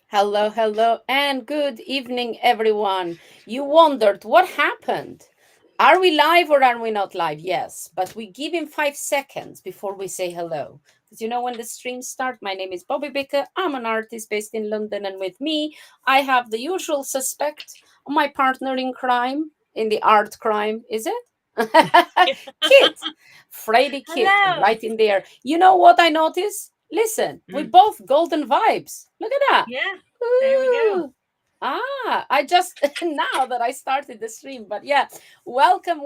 Hello, hello, and good evening, everyone. You wondered what happened. Are we live or are we not live? Yes, but we give him 5 seconds before we say hello. Because when the streams start, my name is Bobby Baker. I'm an artist based in London, and with me, I have the usual suspect, my partner in crime, in the art crime, is it? Kit, Freddy Kit, Hello. right in there. You know what I noticed? Listen, we Mm, both golden vibes. Look at that. yeah, there we go. Ooh. I just now that I started the stream, but yeah, welcome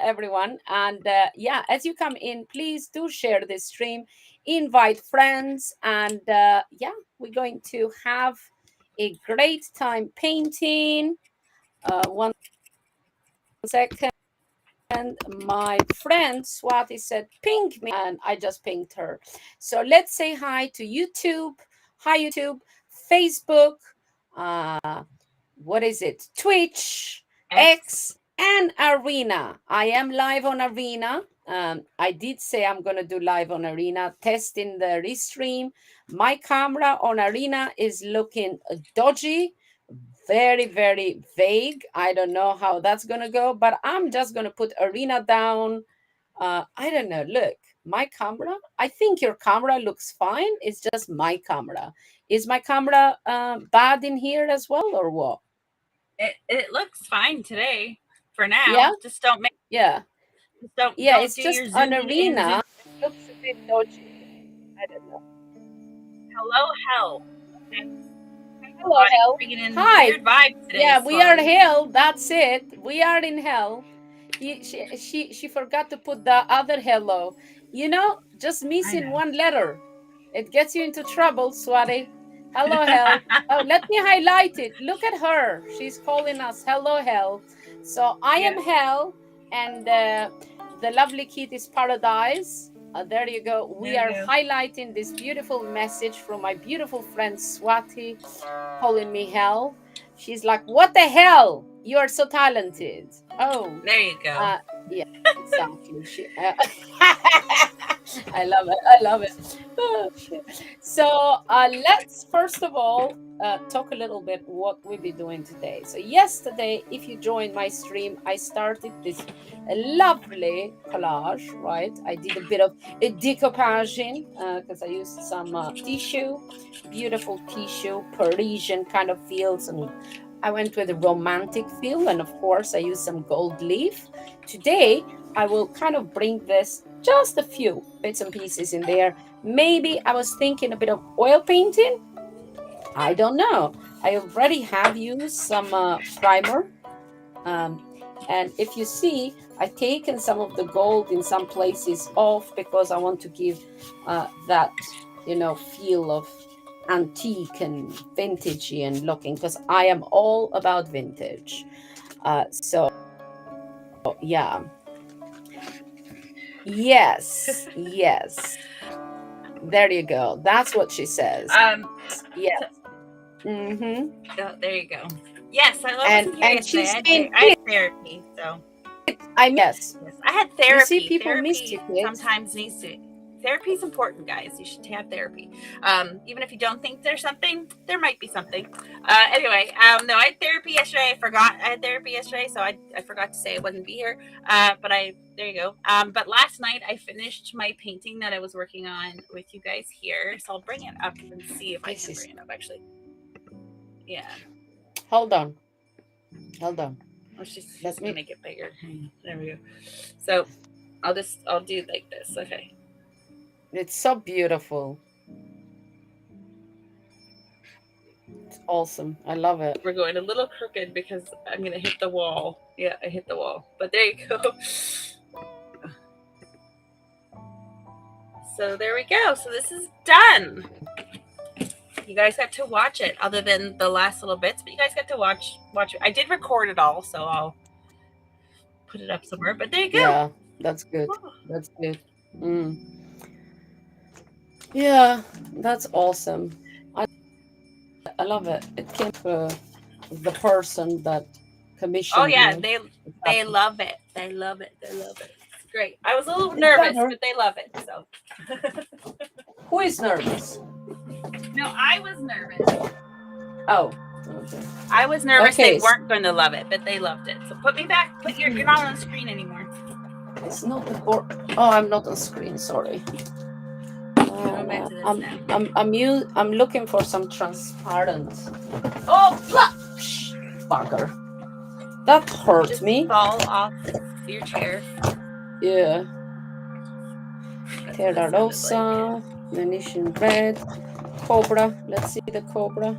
everyone. And yeah, as you come in, please do share this stream, invite friends, and yeah, we're going to have a great time painting. 1 second. My friend Swati said, ping me, and I just pinged her. So let's say hi to YouTube. Hi, YouTube, Facebook, what is it? Twitch, X. X, and Arena. I am live on Arena. I did say I'm going to do live on Arena, testing the restream. My camera on Arena is looking dodgy, very vague. I don't know how that's going to go, but I'm just going to put Arena down. I don't know. Look, my camera, I think your camera looks fine. It's just my camera. Is my camera bad in here as well, or what? It looks fine today for Yeah, now. yeah, Just don't yeah. don't It's do just your an zoomed in zoom. Arena. It looks a bit dodgy. I don't know. Hello, hell. Okay, Hello, Swati hell. bringing in Hi. weird vibes today, Yeah, we are Swati. hell. That's it. We are in hell. She forgot to put the other hello. Just I missing know. one letter. It gets you into trouble, Swati. Hello, hell. Oh, let me highlight it. Look at her. She's calling us hello, hell. So I Yeah, am hell, and the lovely Kit is paradise. There you go. there We we are go. highlighting this beautiful message from my beautiful friend Swati, calling me hell. She's like, "What the hell? You are so talented." Oh, There you go. uh, yeah, exactly. I love it. I love it. Oh, shit. So let's first of all talk a little bit what we'll be doing today. So yesterday, if you joined my stream, I started this lovely collage. Right, I did a bit of a decoupaging because I used some tissue, beautiful tissue, Parisian kind of feels, and I went with a romantic feel, and of course, I used some gold leaf. Today, I will kind of bring this just a few bits and pieces in there. Maybe I was thinking a bit of oil painting. I don't know. I already have used some primer. Um, and if you see, I've taken some of the gold in some places off because I want to give that, feel of antique and vintagey and looking because I am all about vintage. So, yeah. Yes. There you go. That's what she says. Um, Yes. so, Mm-hmm. oh, there you go. Yes, I And wasn't here and yesterday. she's saying, I had therapy, so yes. yes, I had You see, therapy. people miss you, Therapy kids. sometimes needs to. Therapy is important, guys. You should have therapy. Even if you don't think there's something, there might be something. Anyway, no, I had therapy yesterday. I forgot I had therapy yesterday, so I forgot to say I wouldn't be here. But there you go. But last night I finished my painting that I was working on with you guys here. So I'll bring it up and see if I This can is. bring it up. Actually, yeah. Hold on. Hold on. Oh, she's Let gonna me. make it bigger. There we go. So I'll do like this. Okay. It's so beautiful. It's awesome. I love it. We're going a little crooked because I'm gonna hit the wall. Yeah, I hit the wall. But there you go. So there we go. So this is done. You guys got to watch it, other than the last little bits, but you guys got to watch it. I did record it all, so I'll put it up somewhere. But there you go. Yeah, that's good. That's good. Mm. Yeah, that's awesome. I love it. It came from the person that Oh commissioned yeah, you. they Exactly. love it. They love it. They love it. It's great. I was a little Is that nervous, her? but they love it. So Who is nervous? no, I was nervous. Oh, okay. I was nervous Okay, they weren't going to love it, but they loved it. So put me back. You're not on the screen anymore. it's not the board. Oh, I'm not on screen. Sorry. Going back to this now. I'm looking for some transparent. Oh, bugger! That hurt Just me. fall off your chair. Yeah. That's Terra what it sounded Rosa, Venetian Red, Cobra. Let's see the Cobra.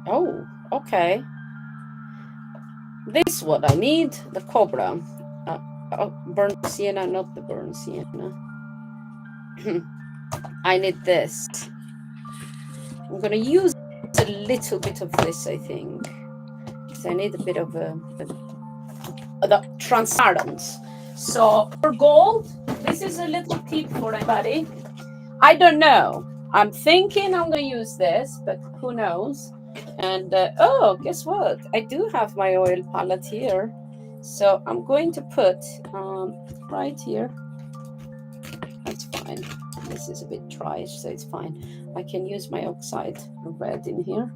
Oh, okay. This is what I need. The Cobra. Burnt sienna, not the burnt sienna. I need this. I'm gonna use a little bit of this, I think, because I need a bit of the transparent. So for gold, this is a little tip for anybody. I don't know. I'm thinking I'm gonna use this, but who knows? And oh, guess what? I do have my oil palette here, so I'm going to put right here. That's fine. This is a bit dry, so it's fine. I can use my oxide red in here.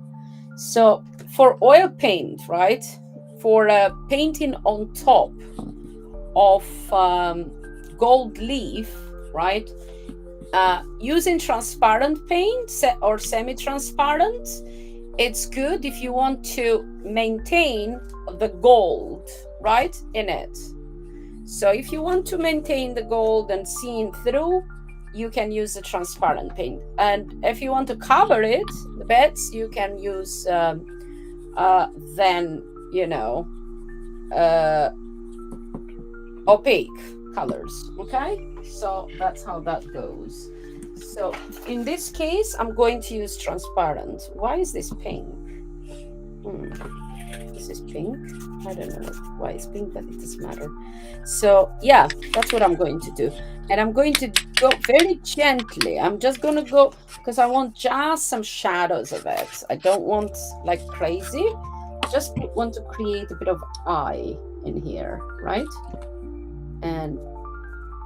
So for oil paint, right? For painting on top of gold leaf, right? Using transparent paint or semi-transparent, it's good if you want to maintain the gold, right, in it. So if you want to maintain the gold and seeing through, you can use the transparent paint. And if you want to cover it, the beds, you can use then, you know, opaque colors. Okay, so that's how that goes. So in this case, I'm going to use transparent. Why is this pink? This is pink. I don't know why it's pink, but it doesn't matter. So yeah, that's what I'm going to do. And I'm going to go very gently. I'm just going to go because I want just some shadows of it. I don't want like crazy. Just want to create a bit of eye in here, right? And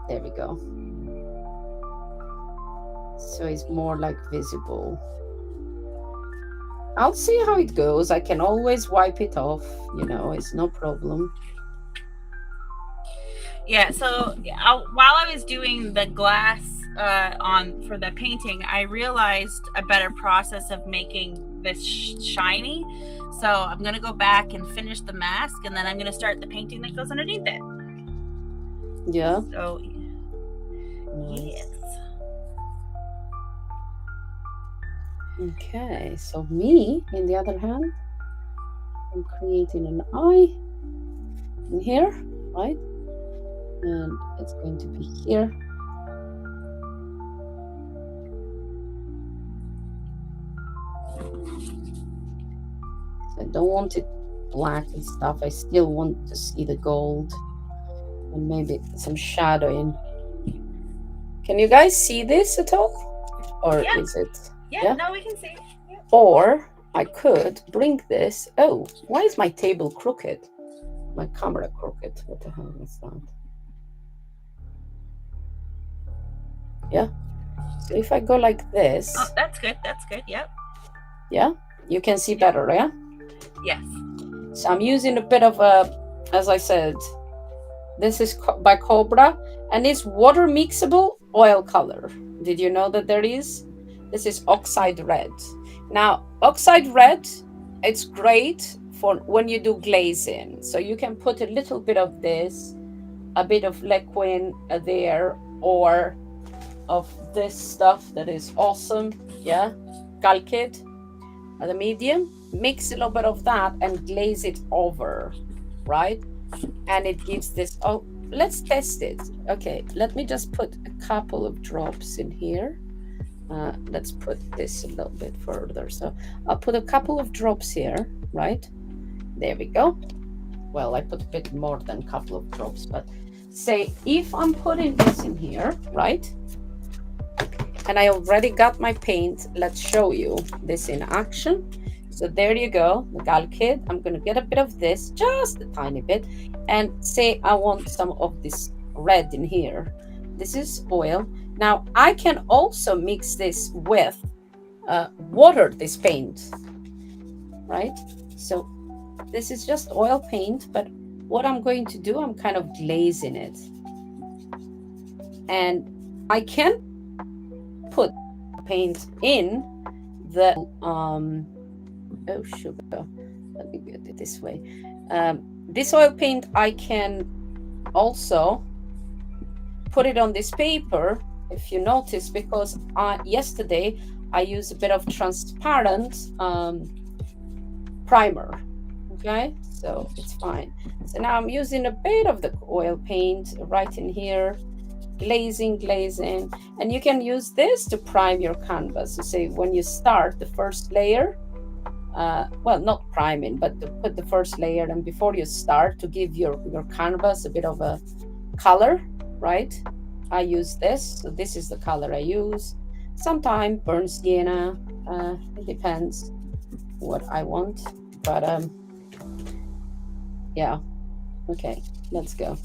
there we go. So it's more like visible. I'll see how it goes. I can always wipe it off, you know, it's no problem. Yeah, so while I was doing the glass for the painting, I realized a better process of making this shiny. So I'm going to go back and finish the mask, and then I'm going to start the painting that goes underneath it. Yeah. So, yes. Okay, so me, on the other hand, I'm creating an eye in here, right? And it's going to be here. I don't want it black and stuff. I still want to see the gold and maybe some shadowing. Can you guys see this at all? Or yeah. is it? Yeah, no, we can see. Yeah. Or I could bring this. Oh, why is my table crooked? My camera crooked. What the hell is that? Yeah. So if I go like this. Oh, that's good. That's good. Yep. Yeah. You can see better, yeah? Yes. So I'm using a bit of as I said, this is by Cobra, and it's water mixable oil color. Did you know that there is? This is oxide red. Now, oxide red, it's great for when you do glazing. So you can put a little bit of this, a bit of liquid there, or of this stuff that is awesome. Yeah, Calcid, the medium. Mix a little bit of that and glaze it over, right? And it gives this. Oh, let's test it. Okay, let me just put a couple of drops in here. Let's put this a little bit further. So I'll put a couple of drops here, right? There we go. Well, I put a bit more than a couple of drops, but say if I'm putting this in here, right? And I already got my paint. Let's show you this in action. So there you go, the Calcid. I'm going to get a bit of this, just a tiny bit, and say I want some of this red in here. This is oil. Now I can also mix this with water this paint, right? So this is just oil paint, but what I'm going to do, I'm kind of glazing it. And I can put paint in the oh sugar, let me get it this way. This oil paint, I can also put it on this paper, if you notice, because yesterday I used a bit of transparent primer. Okay, so it's fine. So now I'm using a bit of the oil paint right in here, glazing, and you can use this to prime your canvas. So say when you start the first layer, well, not priming, but to put the first layer, and before you start, to give your canvas a bit of a color, right? I use this, so this is the color I use. Sometimes burnt sienna, it depends what I want, but yeah, okay, let's go.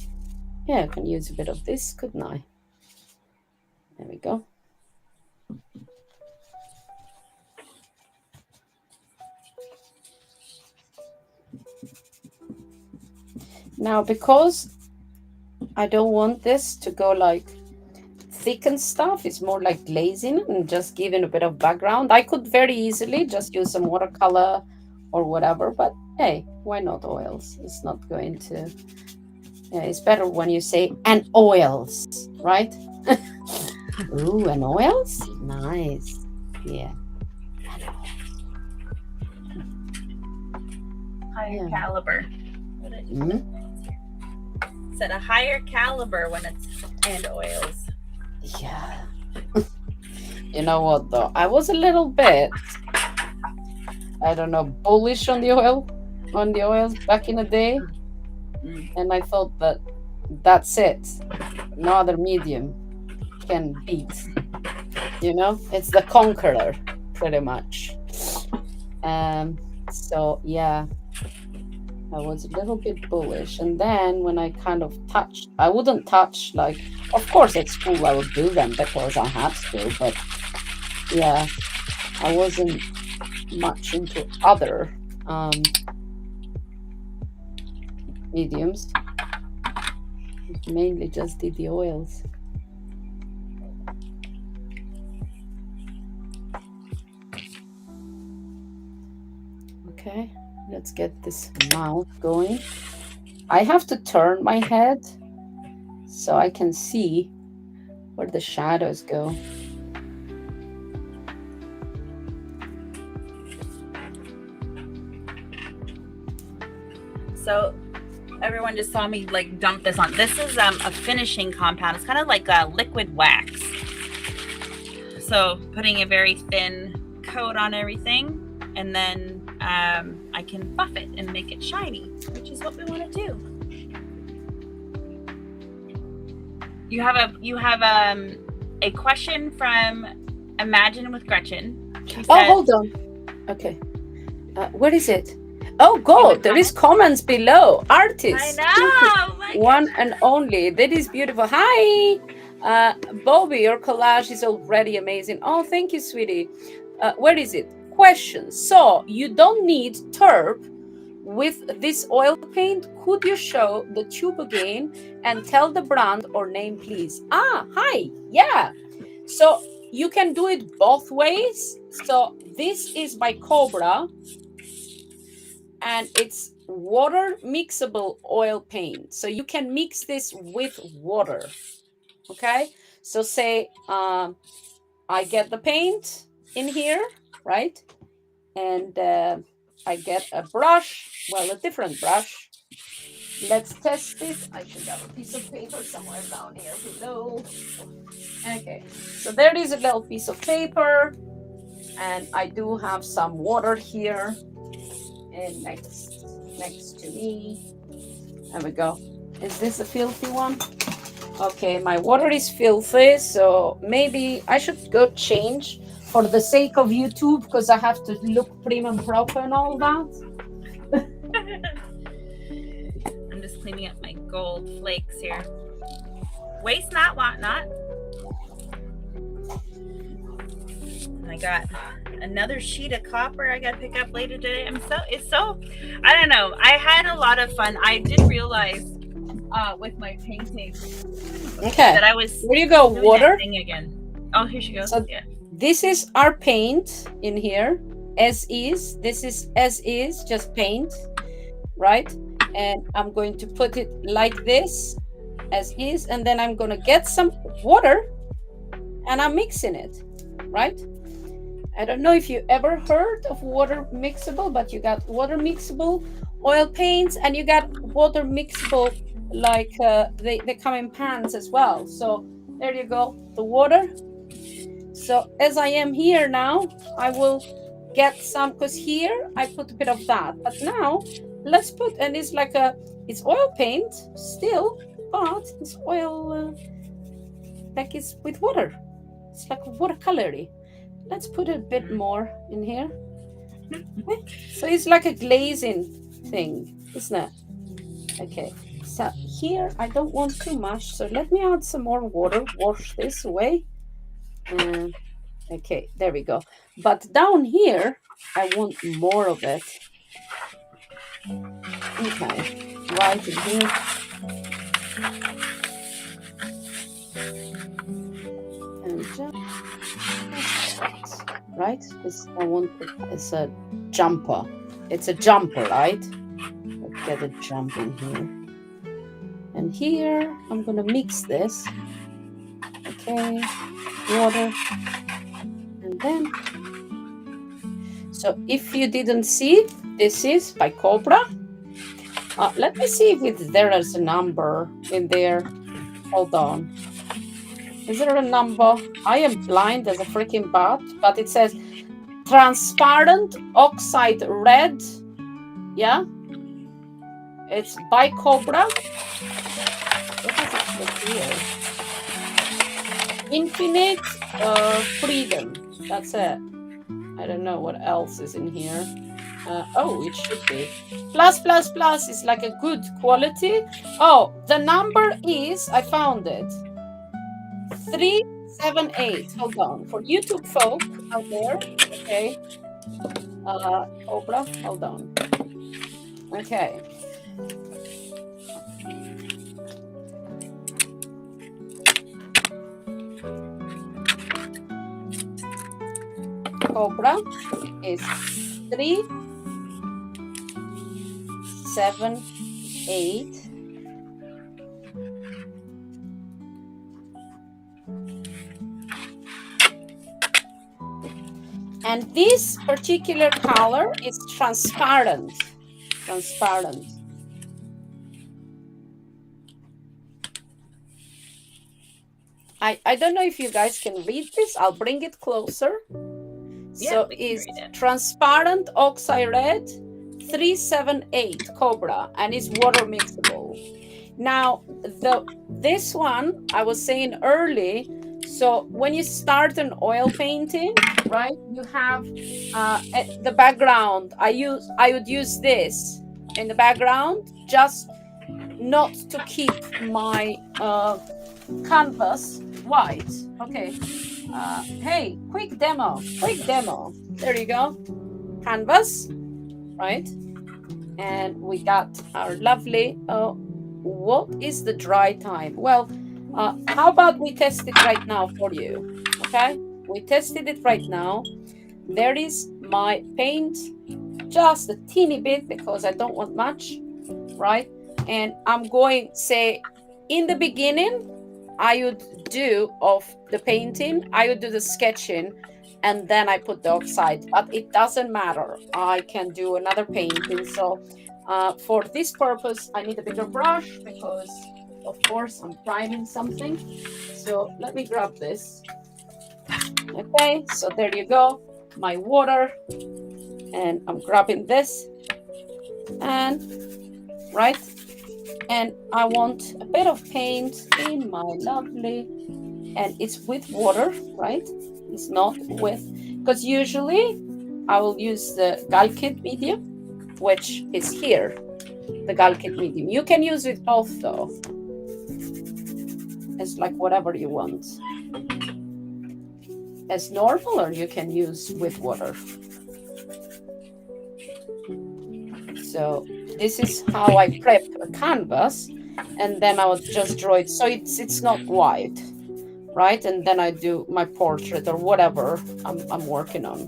Yeah, I can use a bit of this, couldn't I? There we go. Now, because I don't want this to go like thick and stuff, it's more like glazing and just giving a bit of background. I could very easily just use some watercolor or whatever, but hey, why not oils? It's not going to... Yeah, it's better when you say and oils, right? Ooh, and oils? Nice. Yeah. Higher caliber. Mm-hmm. Said a higher caliber when it's and oils. Yeah. You know what though? I was a little bit, I don't know, bullish on the oils back in the day. And I thought that that's it. No other medium can beat. You know, it's the conqueror, pretty much. So yeah, I was a little bit bullish. And then when I kind of touched, I wouldn't touch, like, of course at school I would do them because I had to, but yeah, I wasn't much into other mediums. Mainly just did the oils. Okay, let's get this mouth going. I have to turn my head so I can see where the shadows go. So everyone just saw me like dump this on. This is a finishing compound. It's kind of like a liquid wax. So putting a very thin coat on everything, and then I can buff it and make it shiny, which is what we want to do. You have a question from Imagine with Gretchen. She Oh, says, hold on. Okay. Where is it? Oh, God, there is comments below. Artists. I know. My One and only. That is beautiful. Hi. Bobbi, your collage is already amazing. Oh, thank you, sweetie. Where is it? Question. So you don't need terp with this oil paint. Could you show the tube again and tell the brand or name, please? Ah, hi. Yeah. So you can do it both ways. So this is by Cobra, and it's water mixable oil paint. So you can mix this with water. Okay. So say I get the paint in here, right? And I get a brush, well, a different brush. Let's test it. I should have a piece of paper somewhere down here below. Okay, so there is a little piece of paper, and I do have some water here, and next to me. There we go. Is this a filthy one? Okay, my water is filthy, so maybe I should go change for the sake of YouTube, because I have to look prim and proper and all that. I'm just cleaning up my gold flakes here. Waste not, want not. I got another sheet of copper I got to pick up later today. I don't know. I had a lot of fun. I did realize with my painting Okay, that I was here you go, doing that water. thing again. Oh, here she goes. So Yeah. this is our paint in here, as is. This is as is, just paint, right? And I'm going to put it like this, as is, and then I'm going to get some water and I'm mixing it, right? I don't know if you ever heard of water mixable, but you got water mixable oil paints and you got water mixable, like they come in pans as well. So there you go, the water. So as I am here now, I will get some, because here I put a bit of that. But now let's put, and it's like it's oil paint still, but it's oil, like it's with water. It's like watercolory. Let's put a bit more in here. Okay. So it's like a glazing thing, isn't it? Okay. So here I don't want too much. So let me add some more water. Wash this away. Okay, there we go. But down here, I want more of it. Okay, right in here. And just right? I want it's a jumper. It's a jumper, right? Let's get a jump in here. And here, I'm gonna mix this. Okay, water. And then, so if you didn't see, this is by Cobra. Let me see if there is a number in there. Hold on. Is there a number? I am blind as a freaking bat, but it says transparent oxide red. Yeah. It's by Cobra. What does it look here? Infinite freedom. That's it. I don't know what else is in here. Oh, it should be plus is like a good quality. Oh, the number is, I found it, 378. Hold on, for YouTube folk out there. Okay, Cobra, hold on. Okay, Cobra is 378. And this particular color is transparent. Transparent. I don't know if you guys can read this. I'll bring it closer. Yeah, so it's transparent oxide red 378 Cobra, and it's water mixable. Now this one I was saying early. So when you start an oil painting, right, you have the background. I would use this in the background, just not to keep my canvas white. Okay. Hey, quick demo. There you go. Canvas, right? And we got our lovely, what is the dry time? Well, how about we test it right now for you? Okay, we tested it right now. There is my paint, just a teeny bit because I don't want much, right? And I'm going, say, in the beginning, I would do of the painting, I would do the sketching, and then I put the oxide, but it doesn't matter. I can do another painting. So for this purpose, I need a bigger brush because, of course, I'm priming something. So let me grab this. Okay, so there you go, my water, and I'm grabbing this, and right, and I want a bit of paint in my lovely, and it's with water, right? It's not with, because usually I will use the Galkit medium, which is here, the Galkit medium. You can use it both though. It's like whatever you want. as normal, or you can use with water. So this is how I prep a canvas, and then I would just draw it so it's not white, right? And then I do my portrait or whatever I'm working on.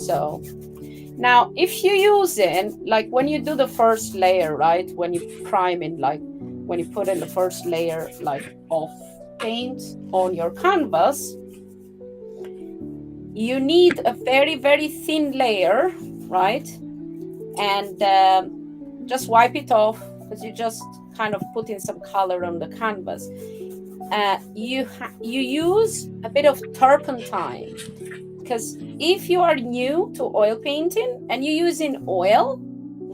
So now if you use it, like when you do the first layer, right? When you prime in, like when you put in the first layer like of paint on your canvas, you need a very, very thin layer, right? And just wipe it off, because you just kind of put in some color on the canvas. You use a bit of turpentine, because if you are new to oil painting and you're using oil,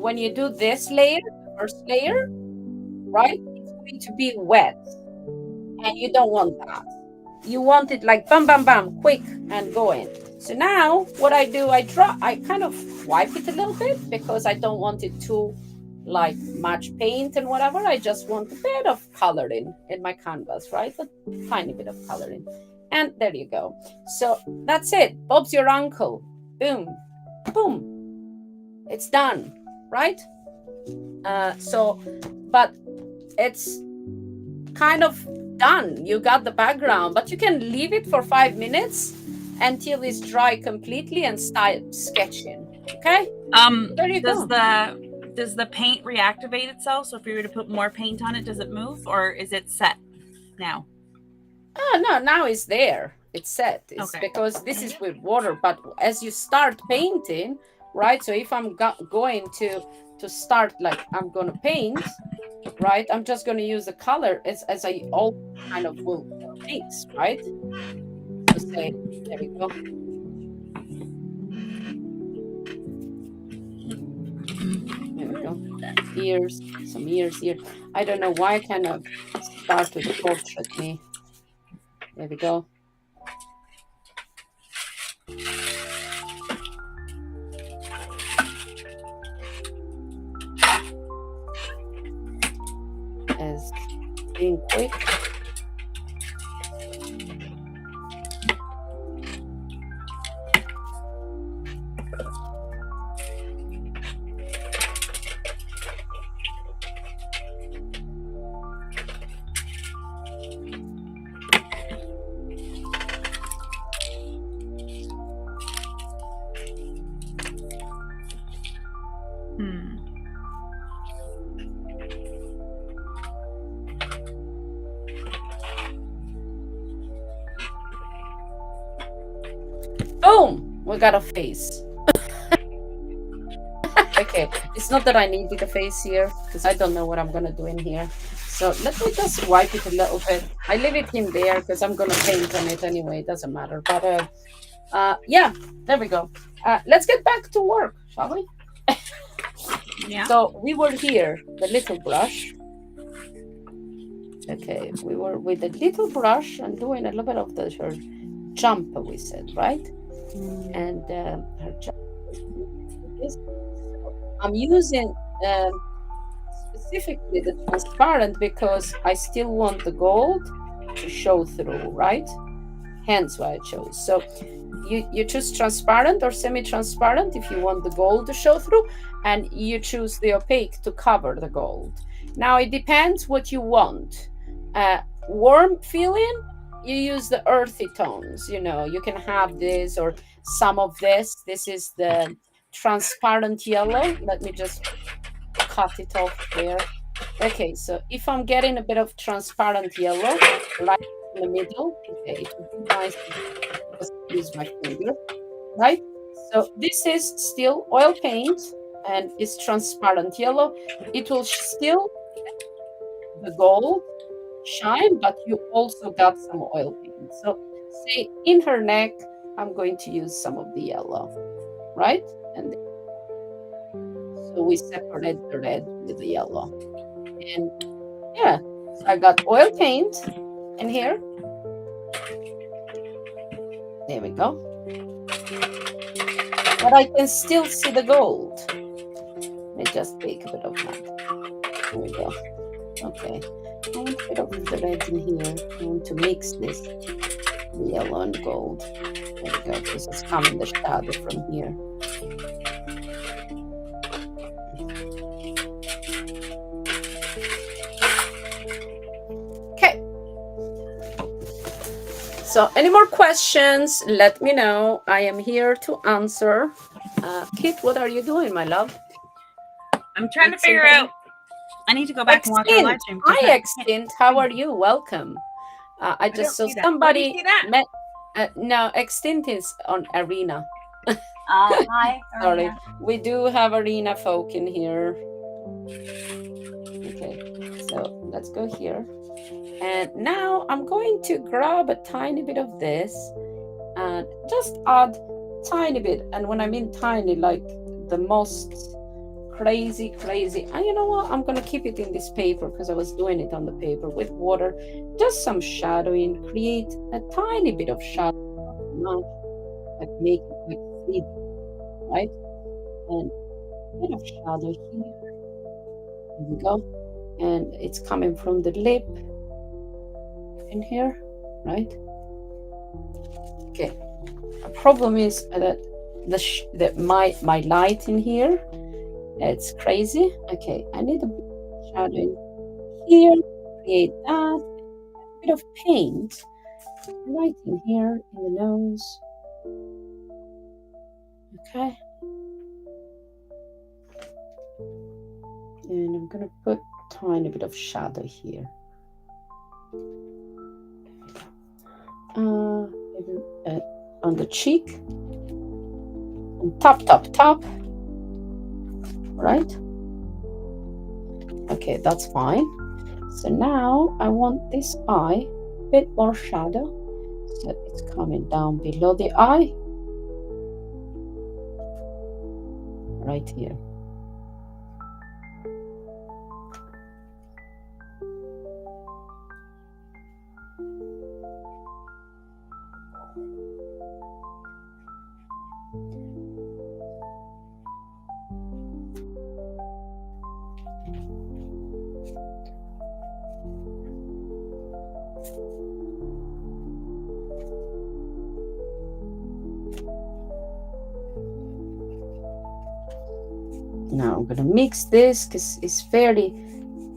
when you do this layer, the first layer, right, it's going to be wet, and you don't want that. You want it like bam, bam, bam, quick and going. So now what I do, I kind of wipe it a little bit, because I don't want it to like much paint and whatever. I just want a bit of coloring in my canvas, right? A tiny bit of coloring. And there you go. So that's it. Bob's your uncle. Boom, boom. It's done, right? But it's kind of done. You got the background, but you can leave it for 5 minutes until it's dry completely and start sketching. Okay? There you go. Does the paint reactivate itself? So if you were to put more paint on it, does it move, or is it set now? Oh no, now it's there. It's set. It's okay. Because this is with water, but as you start painting, right? So if I'm going to start, like I'm gonna paint, right? I'm just gonna use the color as I all kind of will mix, right? So say, there we go. There we go. Ears, some ears here. I don't know why I kind of start with the portrait me. There we go. As being quick. Boom! We got a face. Okay, it's not that I needed a face here, because I don't know what I'm gonna do in here. So let me just wipe it a little bit. I leave it in there because I'm gonna paint on it anyway. It doesn't matter. But yeah, there we go. Let's get back to work, shall we? Yeah. So we were here, the little brush. Okay, we were with the little brush and doing a little bit of her jump, we said, right? And her jump. I'm using specifically the transparent because I still want the gold to show through, right? Hence why I chose. So you choose transparent or semi-transparent if you want the gold to show through, and you choose the opaque to cover the gold. Now it depends what you want. Warm feeling, you use the earthy tones. You know, you can have this or some of this. This is the transparent yellow. Let me just cut it off there. Okay, so if I'm getting a bit of transparent yellow right in the middle, okay, it would be nice to just use my finger, right? So this is still oil paint and it's transparent yellow. It will still the gold shine, but you also got some oil paint. So say in her neck, I'm going to use some of the yellow, right? And so we separate the red with the yellow. And yeah, so I got oil paint in here. There we go. But I can still see the gold. Let me just take a bit of that. There we go. Okay. I want a bit of the red in here. I want to mix this. Yellow and gold. There we go, because it's coming the shadow from here. Okay. So, any more questions? Let me know. I am here to answer. Kit, what are you doing, my love? I'm trying to figure out. I need to go back and watch our live Extint. stream. Hi, Extint. How are you? Welcome. I just saw somebody met. No, Extint is on Arena. Hi. Sorry, we do have Arena folk in here. Okay, so let's go here. And now I'm going to grab a tiny bit of this and just add tiny bit. And when I mean tiny, like the most crazy. And you know what? I'm gonna keep it in this paper because I was doing it on the paper with water. Just some shadowing, create a tiny bit of shadow, not like make it like 3D, right? And a bit of shadow here. There we go. And it's coming from the lip in here, right? Okay. The problem is that my light in here, it's crazy. Okay, I need a bit of shadow in here. Create that. A bit of paint right in here in the nose. Okay. And I'm gonna put a tiny bit of shadow here. Maybe, on the cheek. And top. Right? Okay, that's fine. So now I want this eye a bit more shadow. So it's coming down below the eye. Right here. Now I'm gonna mix this because it's fairly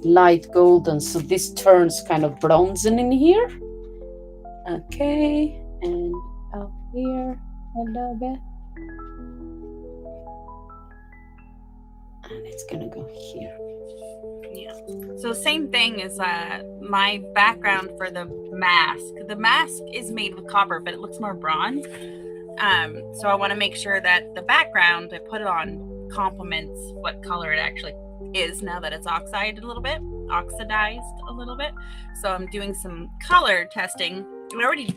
light golden, so this turns kind of bronzen in here. Okay, and up here a little bit. And it's gonna go here. Yeah. So same thing as my background for the mask. The mask is made with copper, but it looks more bronze. So I want to make sure that the background I put it on complements what color it actually is now that it's oxidized a little bit. So I'm doing some color testing. I already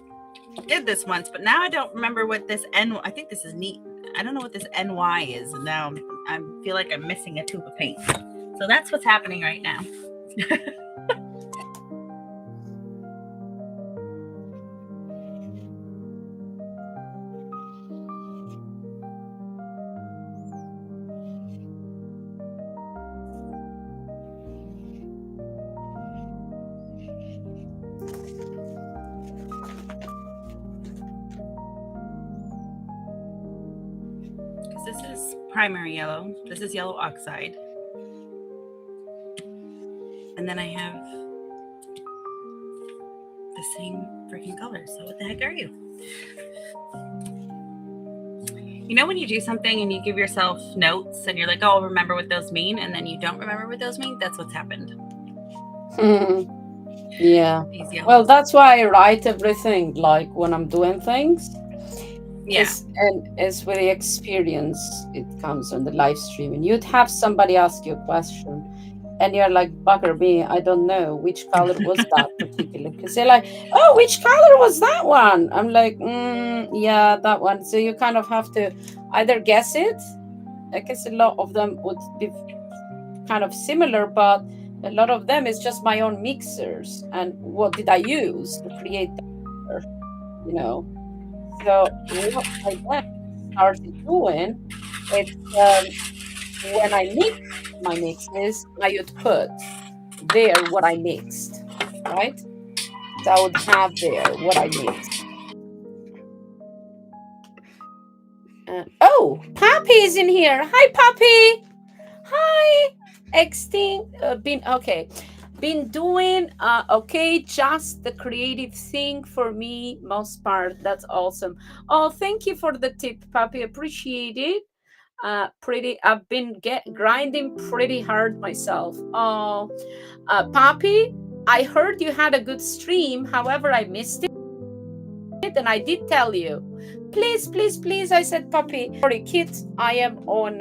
did this once, but now I don't remember what this I think this is neat. I don't know what this NY is, and now I feel like I'm missing a tube of paint. So that's what's happening right now. This is primary yellow. This is yellow oxide. And then I have the same freaking color. So what the heck are you? You know when you do something and you give yourself notes and you're like, oh, I'll remember what those mean, and then you don't remember what those mean? That's what's happened. Yeah. Well, that's why I write everything, like when I'm doing things. Yeah. And it's with the experience it comes on the live stream. And you'd have somebody ask you a question and you're like, bugger me, I don't know which color was that particular. Because they're like, oh, which color was that one? I'm like, yeah, that one. So you kind of have to either guess it. I guess a lot of them would be kind of similar, but a lot of them is just my own mixers and what did I use to create that, you know. So what I then started doing, it's when I mix my mixes, I would put there what I mixed, right? So I would have there what I mixed. Oh, Poppy is in here. Hi, Poppy. Hi. Extinct. Been doing okay. Just the creative thing for me, most part. That's awesome. Oh, thank you for the tip, Poppy. Appreciate it. I've been grinding pretty hard myself. Oh, Poppy, I heard you had a good stream. However, I missed it, and I did tell you, please, please, please. I said, Poppy, sorry, kids. I am on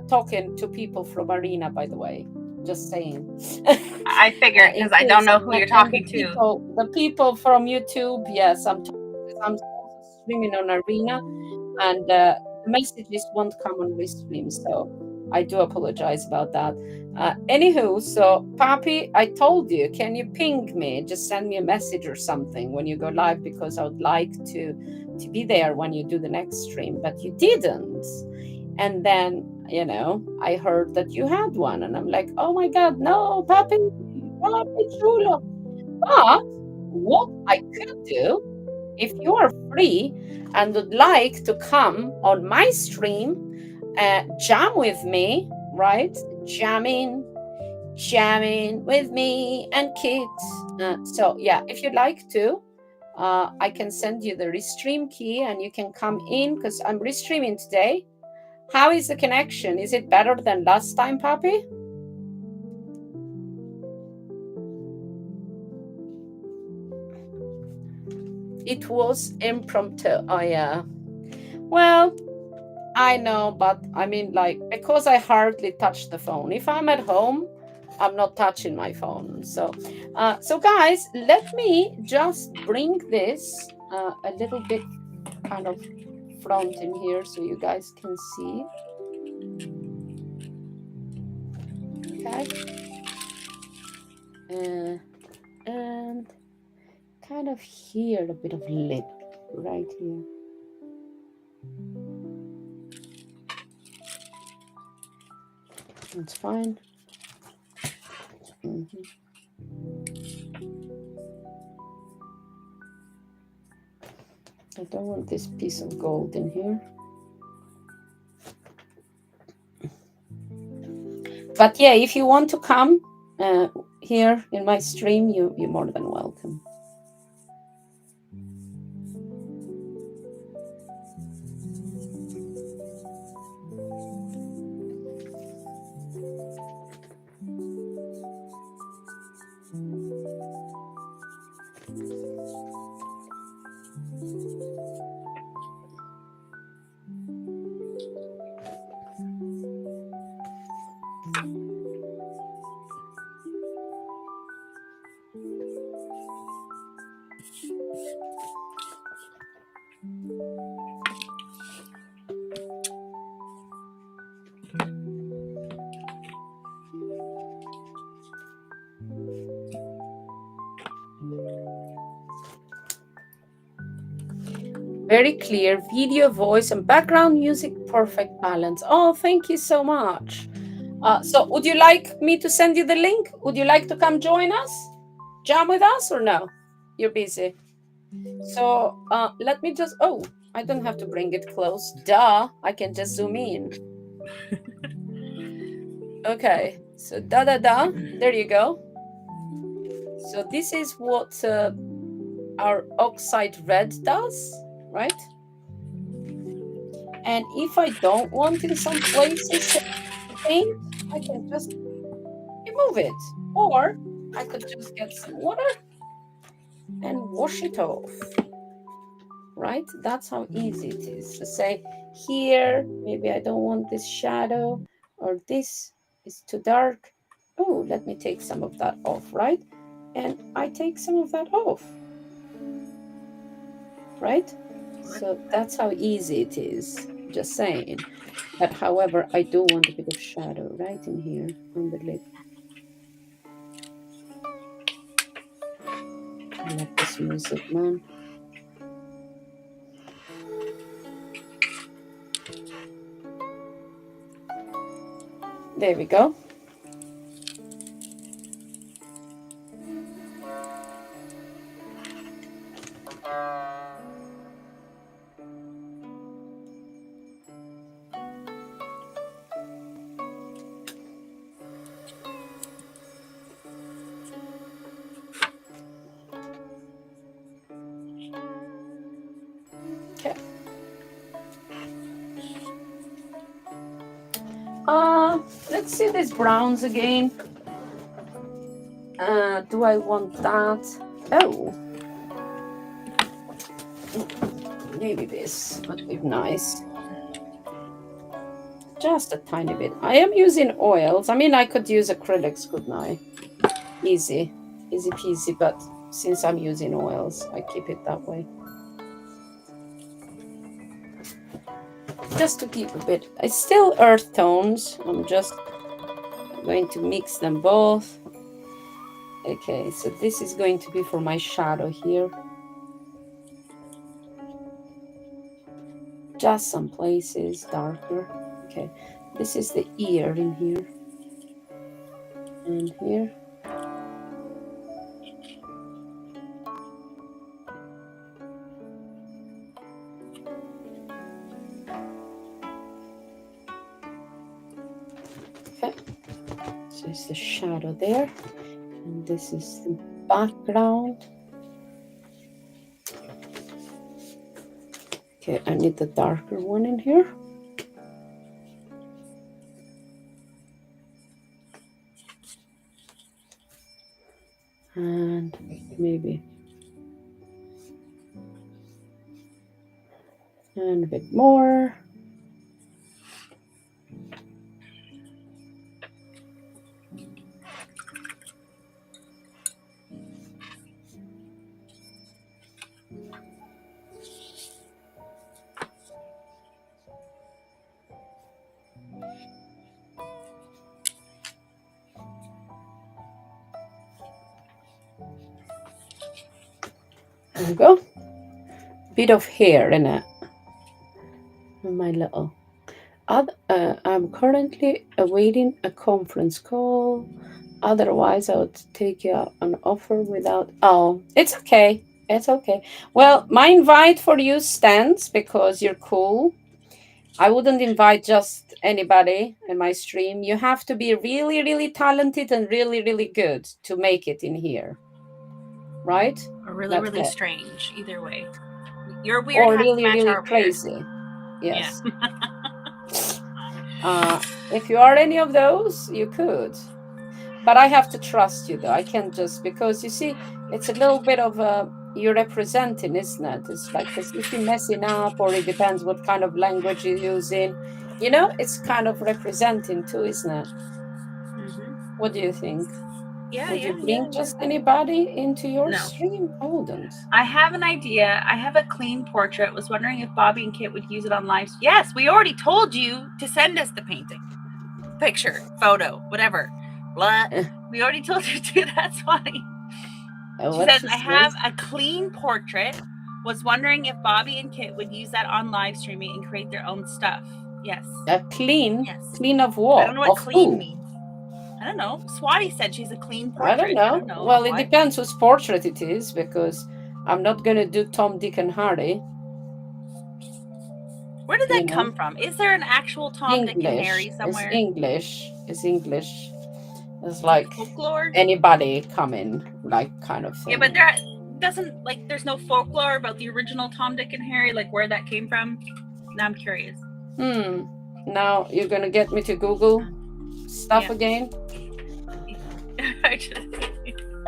talking to people from Arena, by the way. Just saying. I figured In because I don't case, know who you're and talking to. the people from YouTube. Yes, I'm also streaming on Arena, and the messages won't come on restream, so I do apologize about that. Anywho, so Papi, I told you, can you ping me? Just send me a message or something when you go live, because I would like to be there when you do the next stream, but you didn't. And then, I heard that you had one, and I'm like, oh my God, no, Papi, Papi chulo. But what I could do, if you are free and would like to come on my stream, jam with me, right? Jamming with me and kids. So yeah, if you'd like to, I can send you the restream key and you can come in, because I'm restreaming today. How is the connection? Is it better than last time, Papi? It was impromptu. Oh yeah. Well, I know, but I mean, like, because I hardly touch the phone. If I'm at home, I'm not touching my phone. So, guys, let me just bring this a little bit kind of front in here so you guys can see. Okay. And kind of here, a bit of lip right here. That's fine. Mm-hmm. I don't want this piece of gold in here. But yeah, if you want to come here in my stream, you're more than welcome. Very clear video, voice, and background music, perfect balance. Oh, thank you so much. So would you like me to send you the link? Would you like to come join us? Jam with us or no? You're busy. So let me just, oh, I don't have to bring it close. Duh, I can just zoom in. Okay, so there you go. So this is what our oxide red does, right? And if I don't want in some places to paint, I can just remove it. Or I could just get some water and wash it off. Right? That's how easy it is. So say here, maybe I don't want this shadow, or this is too dark. Oh, let me take some of that off, right? And I take some of that off. Right? So that's how easy it is. Just saying. But however, I do want a bit of shadow right in here on the lip. I love this music, man. There we go. Okay. Let's see these browns again. Do I want that? Oh, maybe this would be nice. Just a tiny bit. I am using oils. I mean, I could use acrylics, couldn't I? Easy peasy, but since I'm using oils, I keep it that way. Just to keep a bit. It's still earth tones. I'm just going to mix them both. Okay, so this is going to be for my shadow here. Just some places darker. Okay, this is the ear in here. And here. Okay, so it's the shadow there. And this is the background. Okay, I need the darker one in here. And maybe and a bit more. There we go. Bit of hair in it. My little. I'm currently awaiting a conference call. Otherwise, I would take you up an offer without. Oh, it's okay. It's okay. Well, my invite for you stands because you're cool. I wouldn't invite just anybody in my stream. You have to be really, really talented and really, really good to make it in here. Right? Or really, That's really it. strange. Either way. Your weird Or has to really, match really our weird. crazy. Yes. Yeah. If you are any of those, you could. But I have to trust you, though. I can't just because you see, it's a little bit of you're representing, isn't it? It's like because if you're messing up, or it depends what kind of language you're using. You know, it's kind of representing too, isn't it? Mm-hmm. What do you think? Yeah, Would you yeah, yeah, bring yeah. just anybody into your No. stream? I wouldn't. I have an idea. I have a clean portrait. Was wondering if Bobbi and Kit would use it on live. Yes, we already told you to send us the painting, picture, photo, whatever. Blah. We already told you to. That's funny. She What says, she I have says? a clean portrait. Was wondering if Bobbi and Kit would use that on live streaming and create their own stuff. Yes. Clean? Yes. Clean of I what? don't know what Of clean who? means. I don't know. Swati said she's a clean I don't portrait. know. Well, it What? depends whose portrait it is because I'm not going to do Tom, Dick, and Harry. Where did that come from? Is there an actual Tom, Dick, and Harry English. somewhere? It's English. It's English. It's like folklore. anybody coming, like kind of thing. Yeah, but there doesn't like there's no folklore about the original Tom, Dick, and Harry, like where that came from. Now I'm curious. Now you're gonna get me to Google stuff again.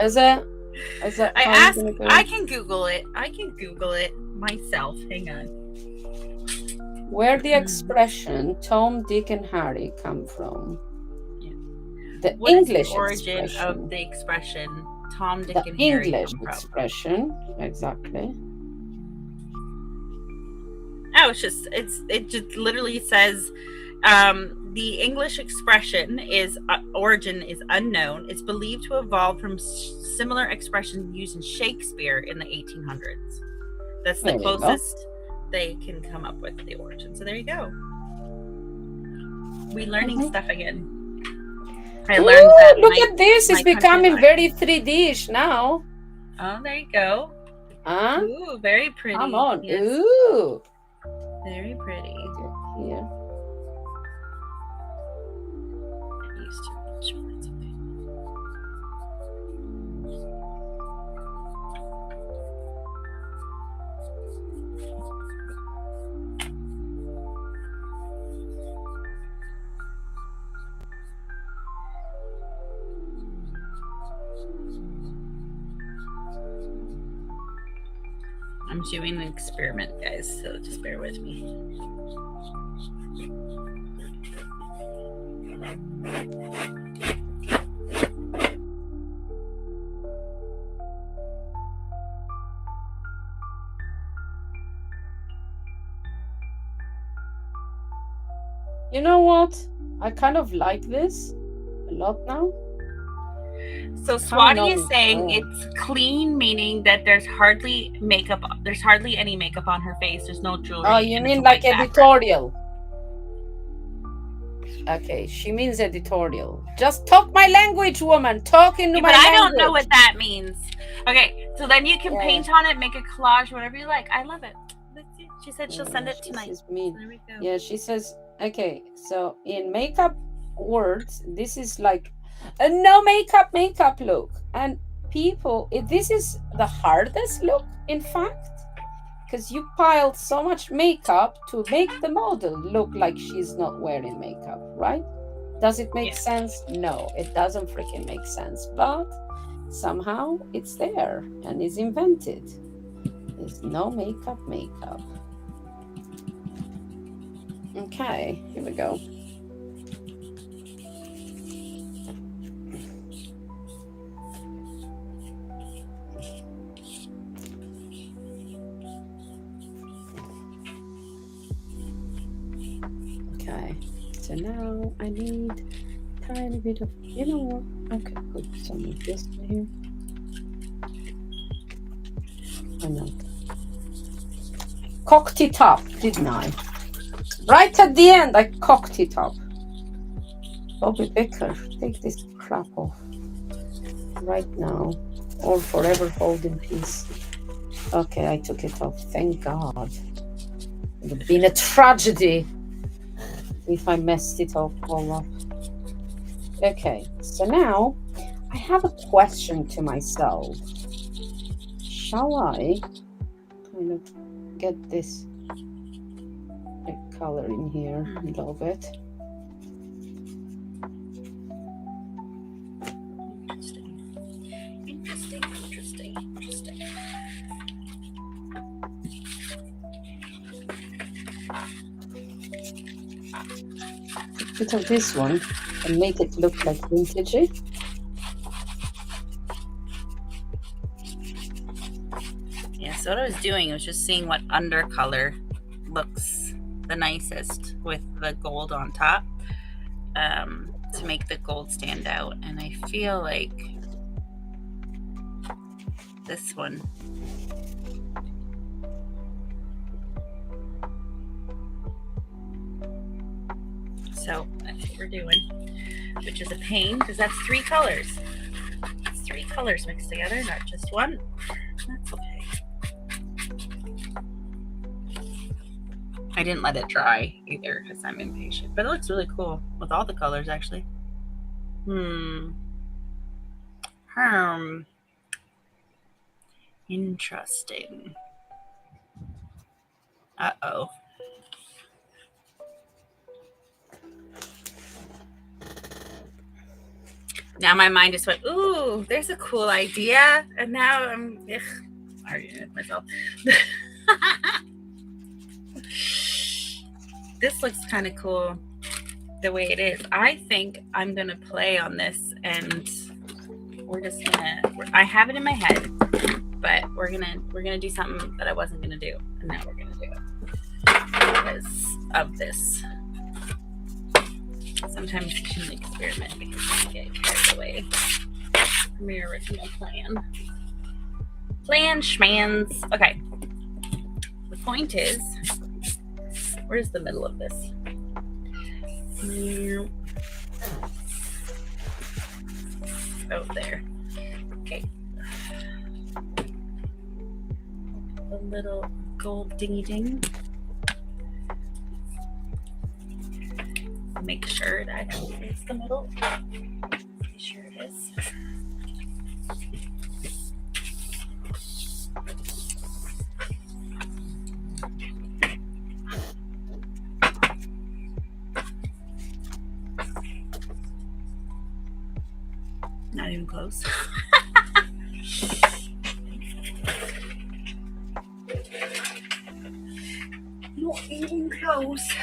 Is it? I asked. I can Google it. I can Google it myself. Hang on. Where the expression Tom, Dick, and Harry come from? Yeah. The what English is the origin expression of the expression Tom, Dick, the and Harry English come expression, exactly. Oh, it just literally says the English expression is origin is unknown. It's believed to evolve from similar expressions used in Shakespeare in the 1800s. That's the closest they can come up with the origin. So there you go. We learning stuff again. I learned that. Look at this! It's becoming very 3D-ish now. Oh, there you go. Huh? Ooh, very pretty. Come on. Yes. Ooh. Very pretty. Yeah. Used too much, but it's okay. I'm doing an experiment, guys, so just bear with me. You know what? I kind of like this a lot now. So Kind Swati of is saying oh. it's clean, meaning that there's hardly makeup. There's hardly any makeup on her face. There's no jewelry. Oh, you and it's mean a like white background. editorial? Okay, she means editorial. Just talk my language, woman. Talk into Yeah, my but I language. don't know what that means. Okay, so then you can Yeah, paint on it, make a collage, whatever you like. I love it. Let's see. She said she'll send it she tonight. says mean. There we go. Yeah, she says, okay, so in makeup words, this is like a no makeup look. And people, this is the hardest look, in fact, because you piled so much makeup to make the model look like she's not wearing makeup, right? Does it make sense? No, it doesn't freaking make sense. But somehow it's there and is invented. There's no makeup. Okay, here we go. Okay, so now I need a tiny bit of, you know what? Okay, put some of this in here. Why not? Cocked it up, didn't I? Right at the end, I cocked it up. Bobby Becker, take this crap off right now, or forever hold in peace. Okay, I took it off. Thank God. It would have been a tragedy if I messed it up all up. Okay, so now I have a question to myself. Shall I kind of get this color in here a little bit? Interesting. A bit of this one and make it look like vintagey. Yeah, so what I was doing was just seeing what undercolor looks the nicest with the gold on top, to make the gold stand out. And I feel like this one so that's what we're doing, which is a pain because that's 3 colors. It's 3 colors mixed together, not just one. That's okay. I didn't let it dry either because I'm impatient, but it looks really cool with all the colors actually. Interesting. Uh-oh. Now my mind just went, ooh, there's a cool idea. And now I'm arguing with myself. This looks kind of cool the way it is. I think I'm going to play on this and we're just going to, I have it in my head, but we're going to do something that I wasn't going to do. And now we're going to do it because of this. Sometimes you shouldn't experiment because you get carried away from your original plan. Plan schmans. Okay. The point is, where's the middle of this? Oh, there. Okay. A little gold dingy ding. Make sure it actually is the middle. Be sure it is. Not even close. Even close.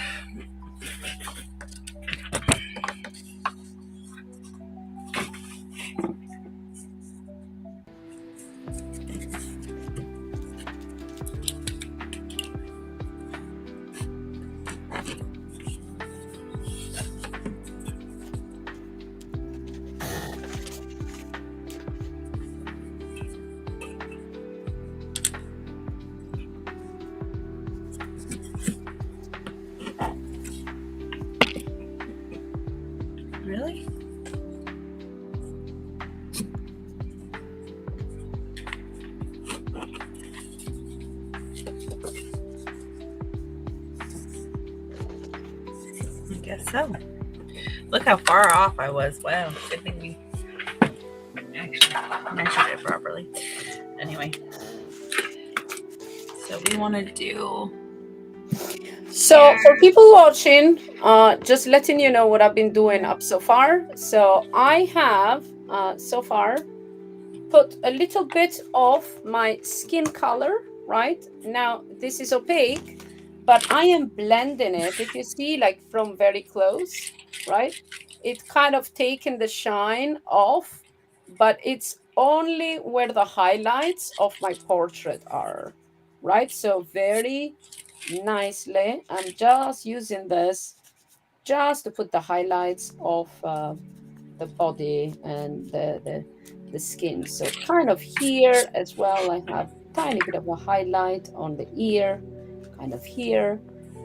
Really? I guess so. Look how far off I was. Wow. Good thing we actually measured it properly. Anyway. So we want to do... So for people watching, just letting you know what I've been doing up so far. So I have so far put a little bit of my skin color, right? Now this is opaque, but I am blending it. If you see, like from very close, right? It kind of taken the shine off, but it's only where the highlights of my portrait are, right? So very nicely, I'm just using this just to put the highlights of the body and the skin. So kind of here as well, I have tiny bit of a highlight on the ear, kind of here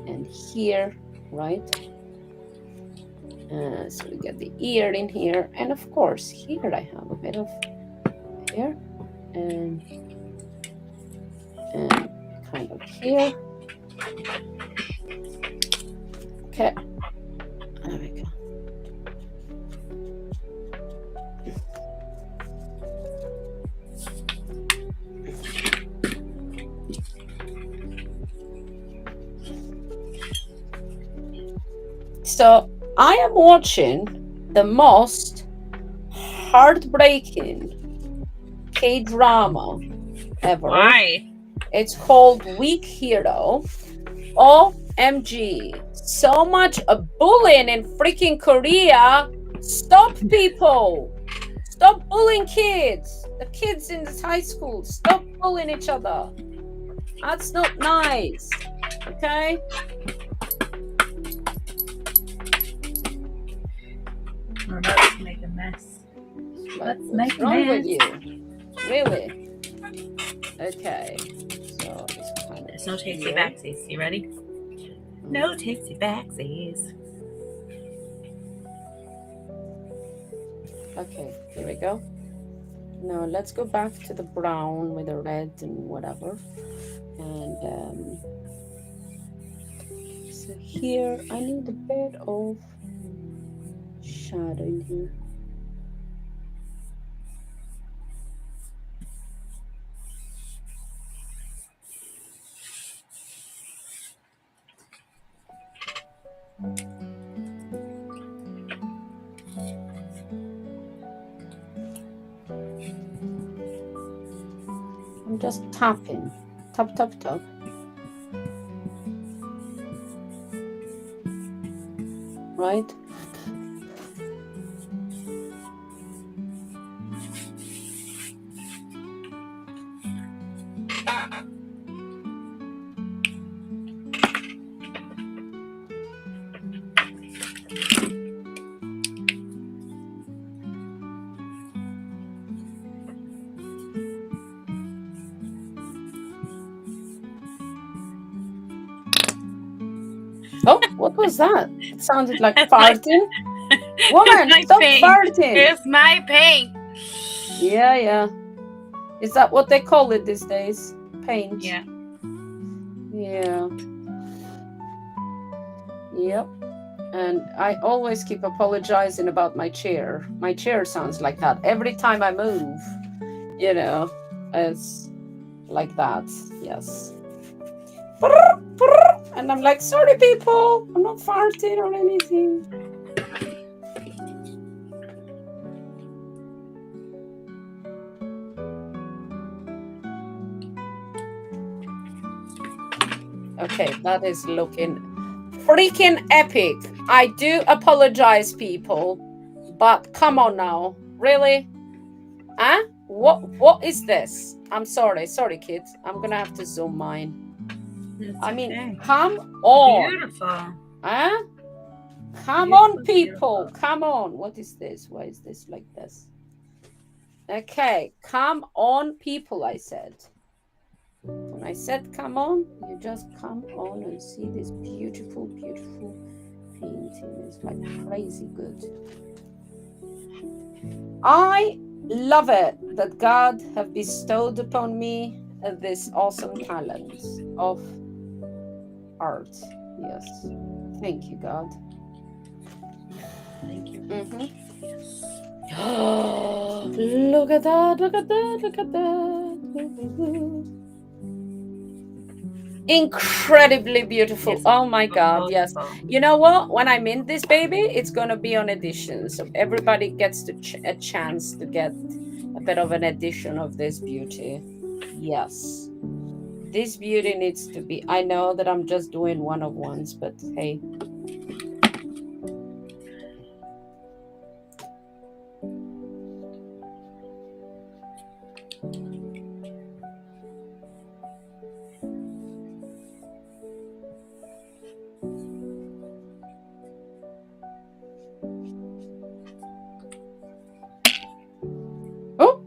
and here, right? So we get the ear in here, and of course here I have a bit of here and kind of here. Okay, there we go. So I am watching the most heartbreaking K-drama ever. Why? It's called Weak Hero. OMG. So much bullying in freaking Korea. Stop, people. Stop bullying kids. The kids in this high school. Stop bullying each other. That's not nice. Okay? We're about to make a mess. Like, Let's what's make a wrong mess. with you? Really? Okay. So it's kind of There's no takesy here. backsies. You ready? No takesy backsies. Okay, here we go. Now let's go back to the brown with the red and whatever. And so here I need a bit of shadow in here. I'm just tapping. Tap, tap, tap. Right? Oh, what was that? It sounded like farting. Woman, stop farting. It's my paint. Yeah, yeah. Is that what they call it these days? Paint? Yeah. Yeah. Yep. And I always keep apologizing about my chair. My chair sounds like that every time I move. You know, it's like that. Yes. And I'm like, sorry, people. I'm not farting or anything. Okay, that is looking freaking epic. I do apologize, people, but come on now, really? Huh? What is this? I'm sorry, kids. I'm gonna have to zoom mine. It's I mean, okay. come on, Beautiful. huh? Come on, Beautiful, people, beautiful. come on. What is this? Why is this like this? Okay, come on, people. I said. When I said come on, you just come on and see this beautiful, beautiful painting. It's like crazy good. I love it that God have bestowed upon me this awesome talent of art. Yes. Thank you, God. Thank you. Mm-hmm. Yes. Look at that, look at that, look at that. Incredibly beautiful. It's Oh my God, yes. beautiful. You know what? When I'm in this baby, it's going to be on edition. So everybody gets to a chance to get a bit of an edition of this beauty. Yes. This beauty needs to be. I know that I'm just doing one of ones, but hey. Oh,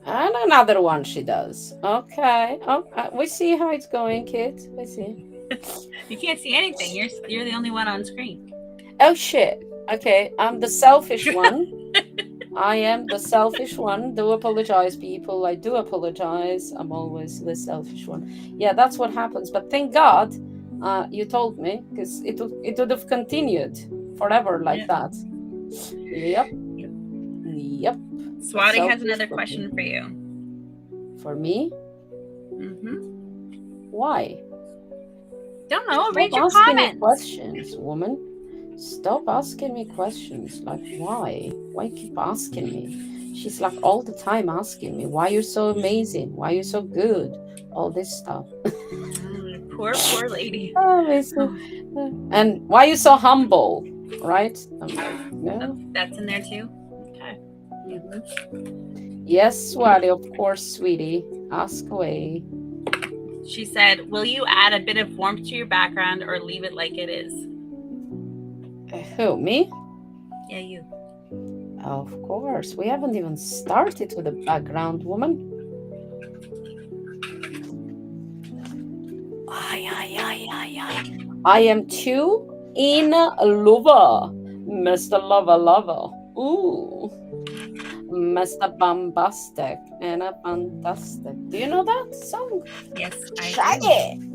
and another one she does. Okay. Oh, we see how it's going, kids. We see. You can't see anything. You're the only one on screen. Oh shit. Okay, I'm the selfish one. I am the selfish one. Do apologize, people. I do apologize. I'm always the selfish one. Yeah, that's what happens. But thank God, you told me, because it would have continued forever like that. Yep. Yep. Swati has Selfish another cookie. question for you. For me? Mm-hmm. Why? Don't know. Stop Read your asking me comments. questions, woman. Stop asking me questions. Like, why? Why keep asking me? She's like all the time asking me, why you're so amazing? Why you're so good? All this stuff. Poor lady. Oh, and why you so humble, right? I'm like, no. That's in there too. Okay. Yes, Swati, of course, sweetie. Ask away. She said, "Will you add a bit of warmth to your background or leave it like it is?" Who, me? Yeah, you. Of course. We haven't even started with the background, woman. I am too in lover, Mr. Lover. Ooh, Mr. Bombastic and a fantastic. Do you know that song? Yes, I Shaggy.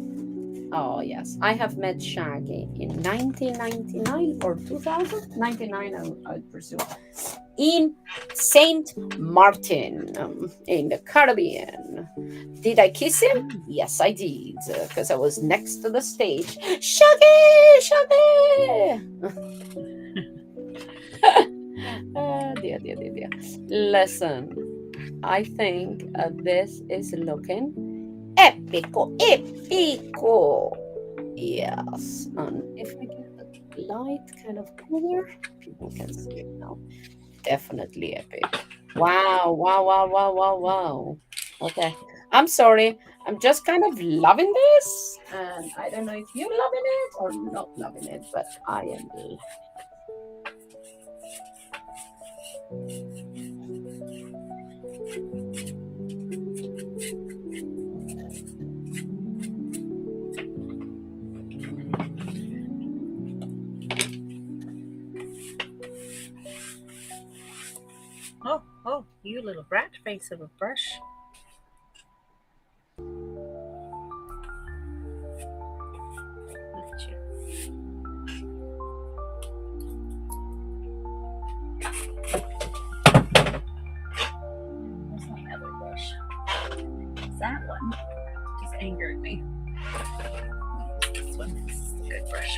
Oh yes, I have met Shaggy in 1999 or 2000. 99, I would presume, in Saint Martin, in the Caribbean. Did I kiss him? Yes, I did, because I was next to the stage. Shaggy. Dear. Listen, I think this is looking epico. Yes, and if I get the light kind of cooler, people can see it now. Definitely epic. Wow. Okay. I'm sorry. I'm just kind of loving this. And I don't know if you're loving it or not loving it, but I am. Oh, you little rat face of a brush. Look at you. Where's my other brush? That one just angered me. This one is a good brush.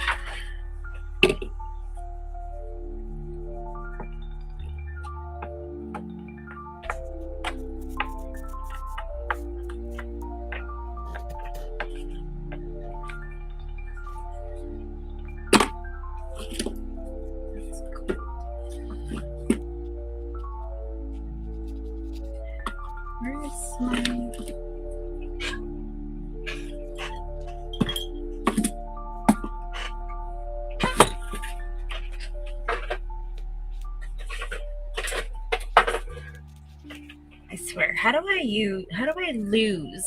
I lose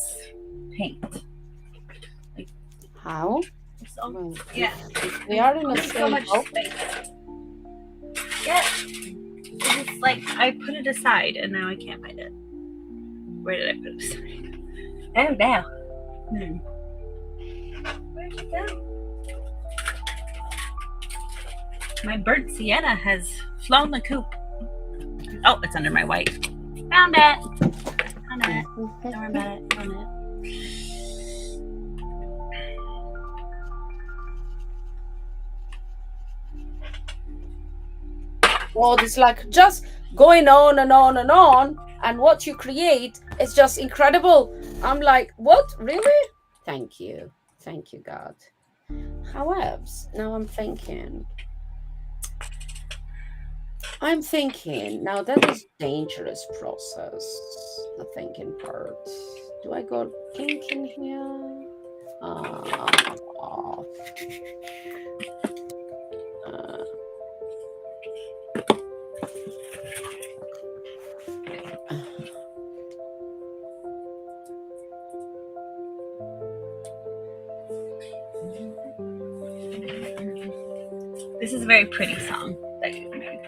paint? How? So, Well, yeah. if we are in the So same much boat. space. Yeah. It's like I put it aside and now I can't find it. Where did I put it aside? Oh, now. Where'd it go? My burnt sienna has flown the coop. Oh, it's under my white. Found it. Found it. Don't worry about it. Found it. Well, it's like just going on and on and on, and what you create is just incredible. I'm like, what? Really? Thank you, God. However, now I'm thinking now that is dangerous process, the thinking part. Do I go pink in here? This is a very pretty song that you made.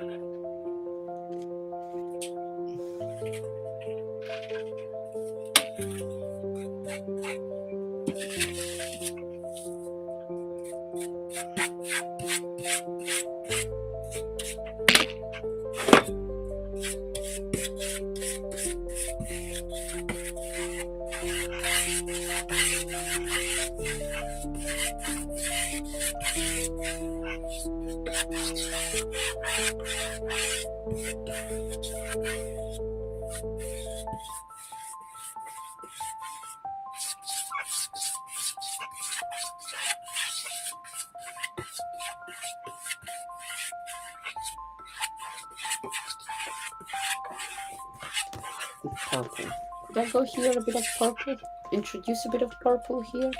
Purple. Did I go here a bit of purple? Introduce a bit of purple here.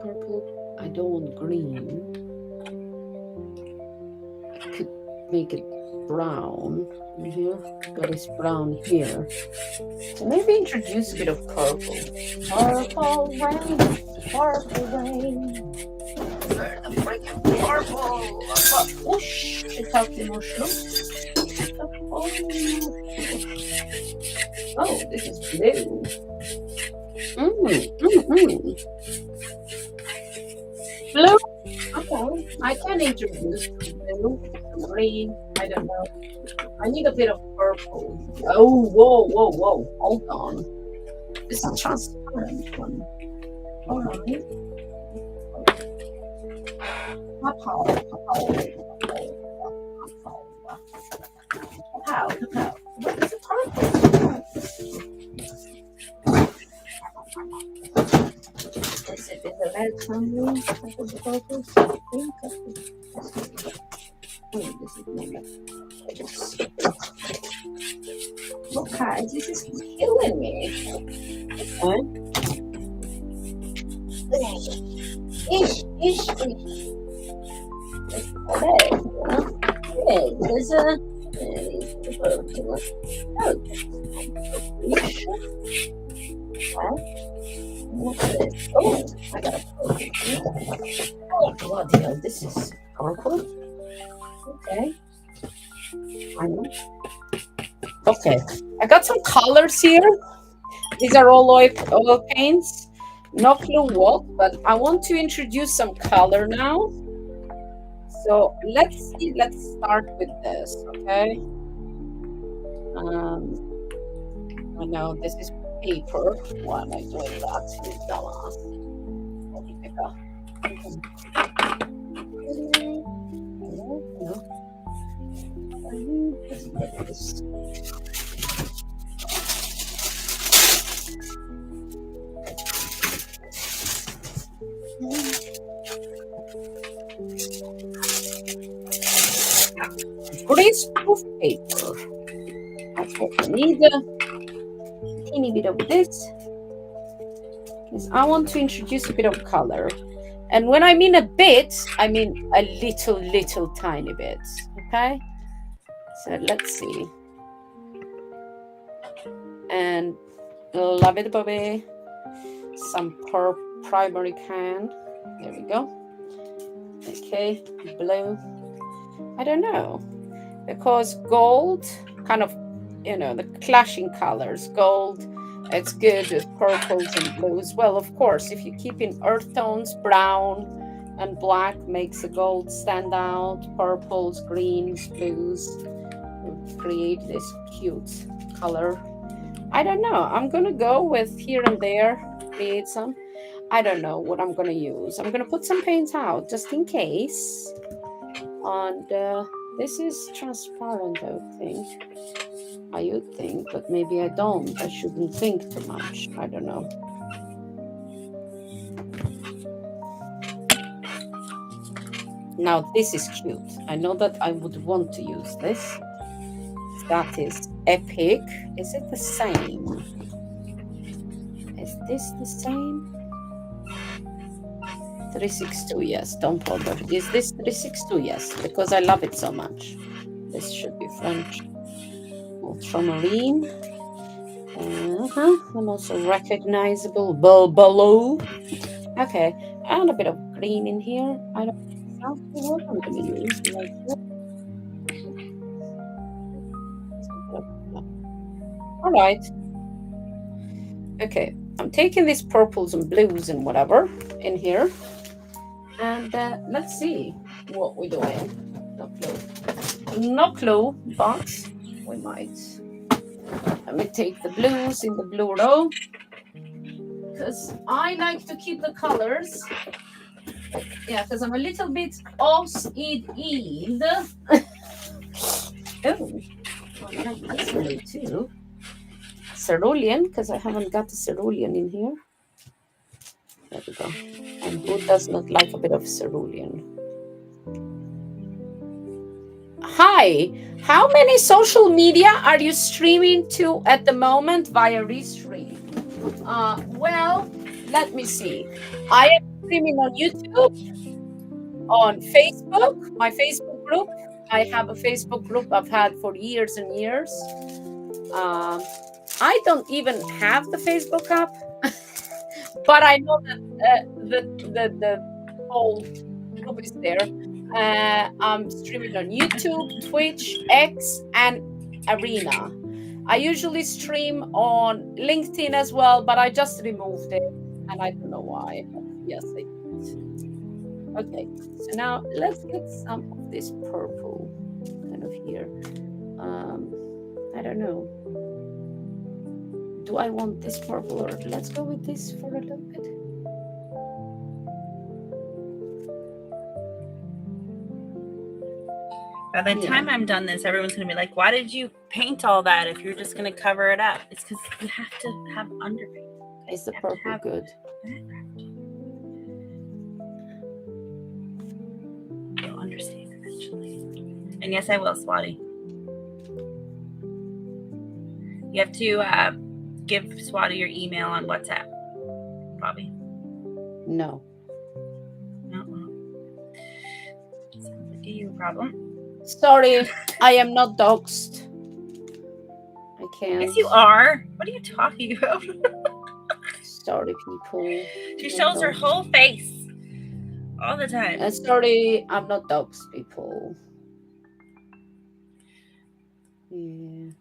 Purple. I don't want green. I could make it brown here, but it's brown here. So maybe introduce a bit of purple. Purple rain, purple rain. For the freaking purple. Whoosh! It's out the mushroom. Oh, this is blue. Blue? Okay, I can introduce blue, green, I don't know. I need a bit of purple. Oh, whoa. Hold on. This is a transparent one. Alright. How? What is the purple? Is it the red family? This is okay, this is killing me. What? Ish. There's a what's this? Oh, I got a purple. Oh, bloody hell, this is purple. Okay. I know. Okay, I got some colors here. These are all oil paints. No clue what, but I want to introduce some color now. So let's see. Let's start with this, okay? I know this is paper. Why am I doing that? You dumbass. Greaseproof paper. That's what we need. A teeny bit of this. Because I want to introduce a bit of color. And when I mean a bit, I mean a little tiny bit. Okay? So let's see. And love it, Bobby. Some primary can. There we go. Okay, blue. I don't know, because gold kind of, the clashing colors. Gold, it's good with purples and blues. Well, of course, if you keep in earth tones, brown and black makes the gold stand out. Purples, greens, blues create this cute color. I don't know. I'm gonna go with here and there, create some. I don't know what I'm gonna use. I'm gonna put some paints out just in case. And this is transparent, I would think. But maybe I don't. I shouldn't think too much. I don't know. Now this is cute. I know that I would want to use this. That is epic. Is it the same? Is this the same? 362, yes, don't bother. Is this 362? Yes, because I love it so much. This should be French. Ultramarine. And also recognizable below. Okay, and a bit of green in here. I don't know what I'm going to use. All right. Okay, I'm taking these purples and blues and whatever in here. And let's see what we're doing. No clue, but we might. Let me take the blues in the blue row, because I like to keep the colors. Yeah, because I'm a little bit OCD. Oh, I like this blue too. Cerulean, because I haven't got the cerulean in here. There we go. And who does not like a bit of cerulean? Hi, how many social media are you streaming to at the moment via Restream? Well, let me see. I am streaming on YouTube, on Facebook, my Facebook group. I have a Facebook group I've had for years and years. I don't even have the Facebook app, but I know that the whole group is there. I'm streaming on YouTube, Twitch, X, and Arena. I usually stream on LinkedIn as well, but I just removed it, and I don't know why. But yes, I did. Okay, so now let's get some of this purple kind of here. I don't know. Do I want this purple, or let's go with this for a little bit? By the time I'm done this, everyone's going to be like, why did you paint all that if you're just going to cover it up? It's because you have to have underpaint. Okay? Is the purple good? You'll understand eventually. And yes, I will, Swati. You have to give Swati your email on WhatsApp, Bobbi. No. Sounds like you a problem. Sorry, I am not doxed. I can't. Yes, you are. What are you talking about? Sorry, people. She shows her whole face all the time. Sorry, I'm not doxed, people. Yeah.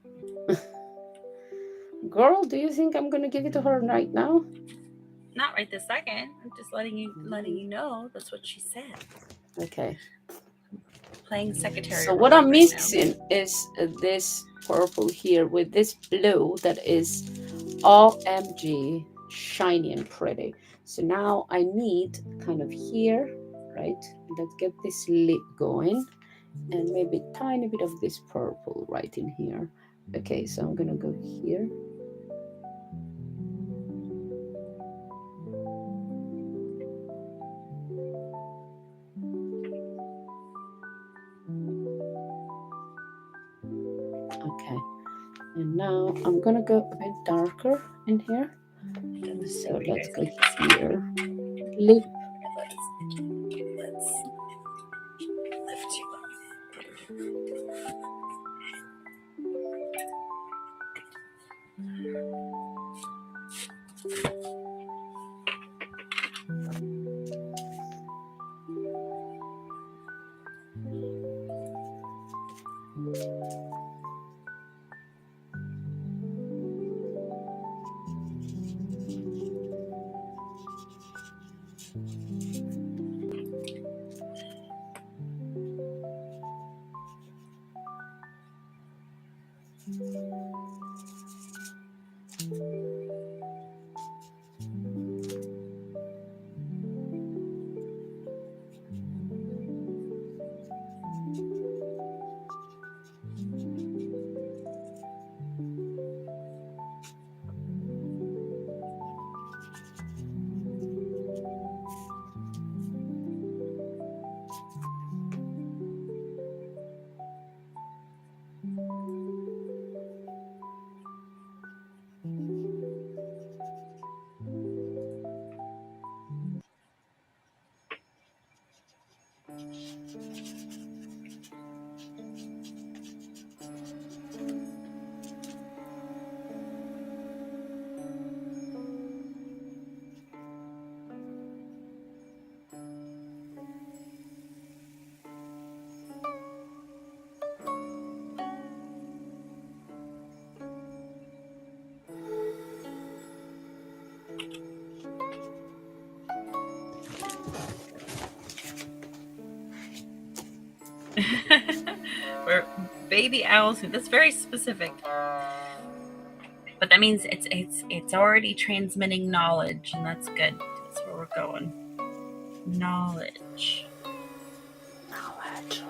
Girl, do you think I'm gonna give it to her right now? Not right this second. I'm just letting you know. That's what she said. Okay. Playing secretary. So what I'm mixing is this purple here with this blue that is OMG shiny and pretty. So now I need kind of here, right? Let's get this lip going, and maybe a tiny bit of this purple right in here. Okay, so I'm gonna go here. Okay, and now I'm gonna go a bit darker in here. So let's go here. Lip. Let's lift you up. We're baby owls. That's very specific. But that means it's already transmitting knowledge, and that's good. That's where we're going. Knowledge. Knowledge.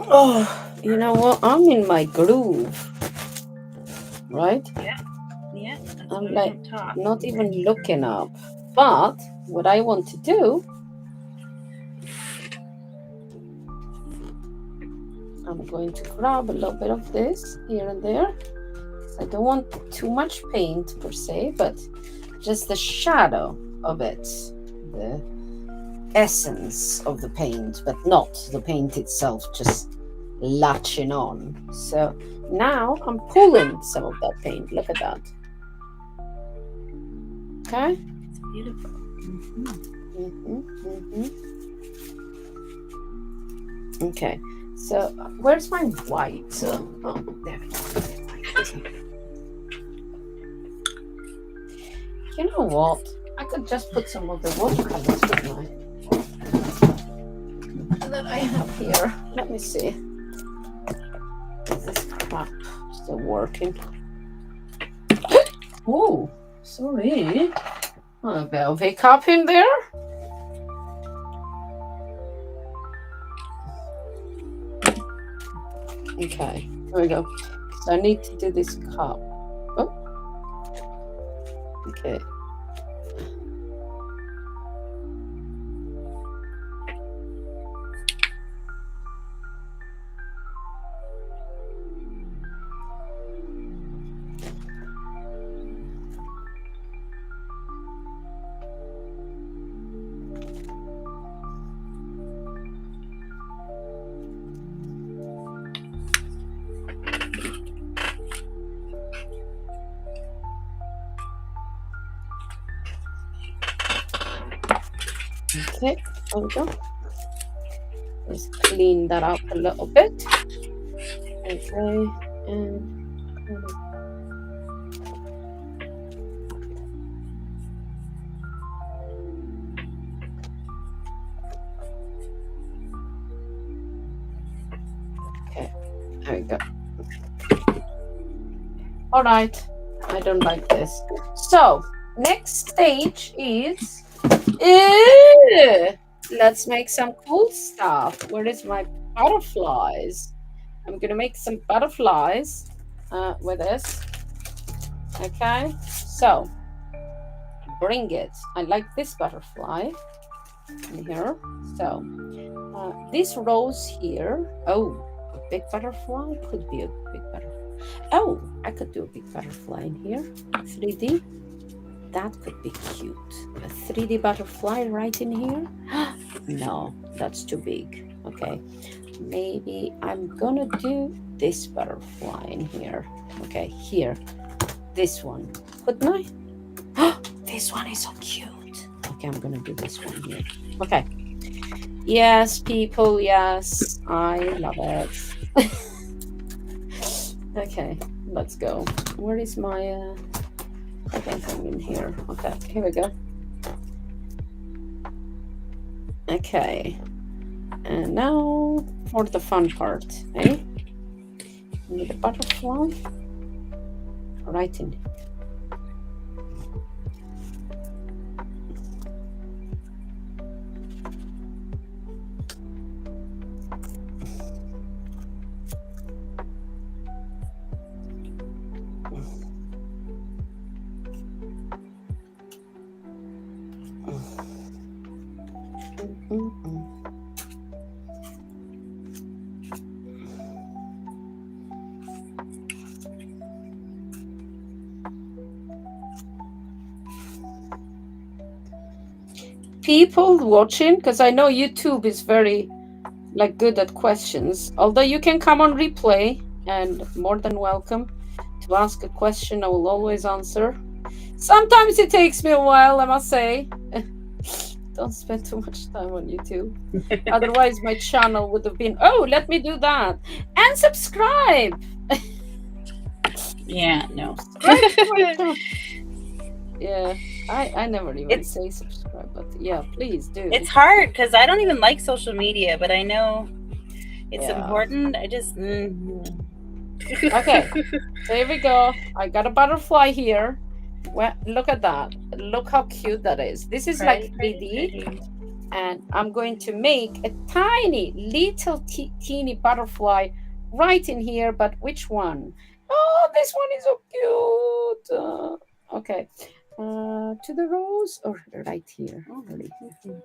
Oh, you know what? I'm in my groove, right? Yeah. Yeah. That's I'm why we like don't talk. not even looking up. But what I want to do, I'm going to grab a little bit of this here and there. I don't want too much paint per se, but just the shadow of it, the essence of the paint, but not the paint itself just latching on. So now I'm pulling some of that paint. Look at that. Okay. It's beautiful. Okay. So where's my white? Oh, there we go. You know what? I could just put some of the watercolors that I have here. Let me see. Is this crap still working? Oh, sorry. A velvet cup in there. Okay, here we go. So I need to do this cup. Oh, okay. Okay, there we go. Let's clean that up a little bit. Okay, and okay, there we go. All right, I don't like this. So next stage is let's make some cool stuff. Where is my butterflies? I'm gonna make some butterflies with this. Okay, so bring it. I like this butterfly in here. So this rose here. Oh, a big butterfly could be a big butterfly. Oh, I could do a big butterfly in here. 3D. That could be cute. A 3D butterfly right in here. No, that's too big. Okay, maybe I'm gonna do this butterfly in here. Okay, here, this one. Couldn't I? This one is so cute. Okay, I'm gonna do this one here. Okay. Yes, people, yes, I love it. Okay, let's go. Where is my I think I'm in here. Okay, here we go. Okay, and now for the fun part, eh? With the butterfly right in. People watching, because I know YouTube is very good at questions, although you can come on replay and more than welcome to ask a question. I will always answer. Sometimes it takes me a while, I must say. Don't spend too much time on YouTube. Otherwise my channel would have been, oh, let me do that and subscribe. Yeah, no. Yeah, I never even say subscribe, but yeah, please do. It's hard because I don't even like social media, but I know it's important. I just Okay, so here we go. I got a butterfly here. Well, look at that. Look how cute that is. This is like 3D. And I'm going to make a tiny little teeny butterfly right in here. But which one? Oh, this one is so cute. Okay. To the rose or right here, right here,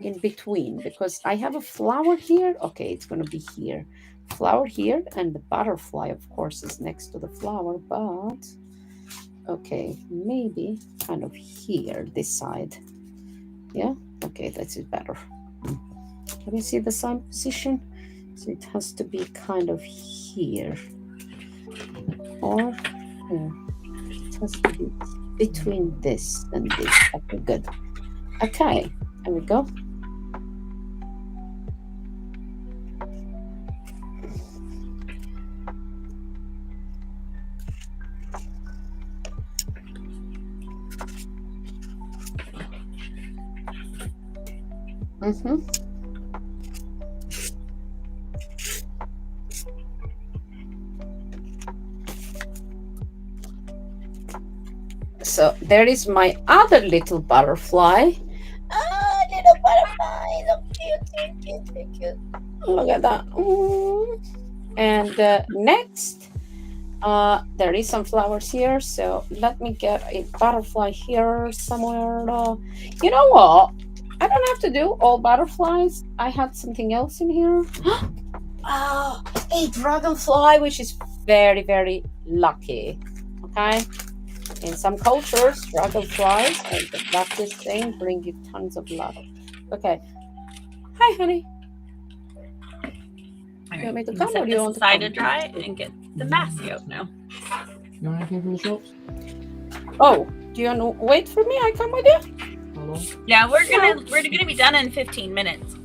in between, because I have a flower here. Okay, it's going to be here. Flower here, and the butterfly, of course, is next to the flower, but okay, maybe kind of here, this side. Yeah, okay, that is better. Can you see the sun position? So it has to be kind of here or here. It has to be between this and this. Okay, good. Okay, there we go. Mm-hmm. So there is my other little butterfly. Ah, little butterfly, so cute, cute, cute, cute, cute. Look at that. And next, there is some flowers here. So let me get a butterfly here somewhere. You know what? I don't have to do all butterflies. I had something else in here. Oh, a dragonfly, which is very, very lucky. Okay. In some cultures, dragonflies are the luckiest thing, bring you tons of luck. Okay. Hi, honey. You want me to come or Set do you this want to aside come? to dry and get the mask out now. You want anything from the shops? Oh, do you want to wait for me? I come with you? How long? Yeah, we're gonna be done in 15 minutes.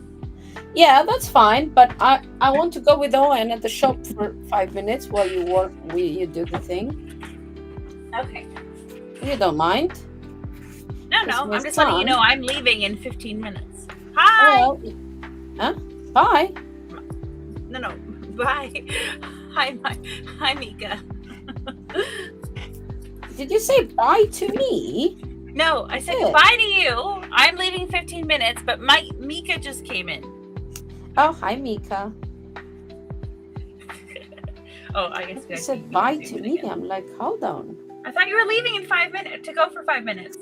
Yeah, that's fine. But I want to go with Owen at the shop for 5 minutes while you work. You do the thing. Okay. You don't mind? No, my I'm just letting you son- know I'm leaving in 15 minutes. Hi. Well, huh? Bye. No. Bye. Hi, Mika. Did you say bye to me? No, I said Yeah. goodbye to you. I'm leaving 15 minutes, but Mika just came in. Oh, hi, Mika. Oh, I guess You said bye to me. Again. I'm like, hold on. I thought you were leaving in 5 minutes to go for 5 minutes.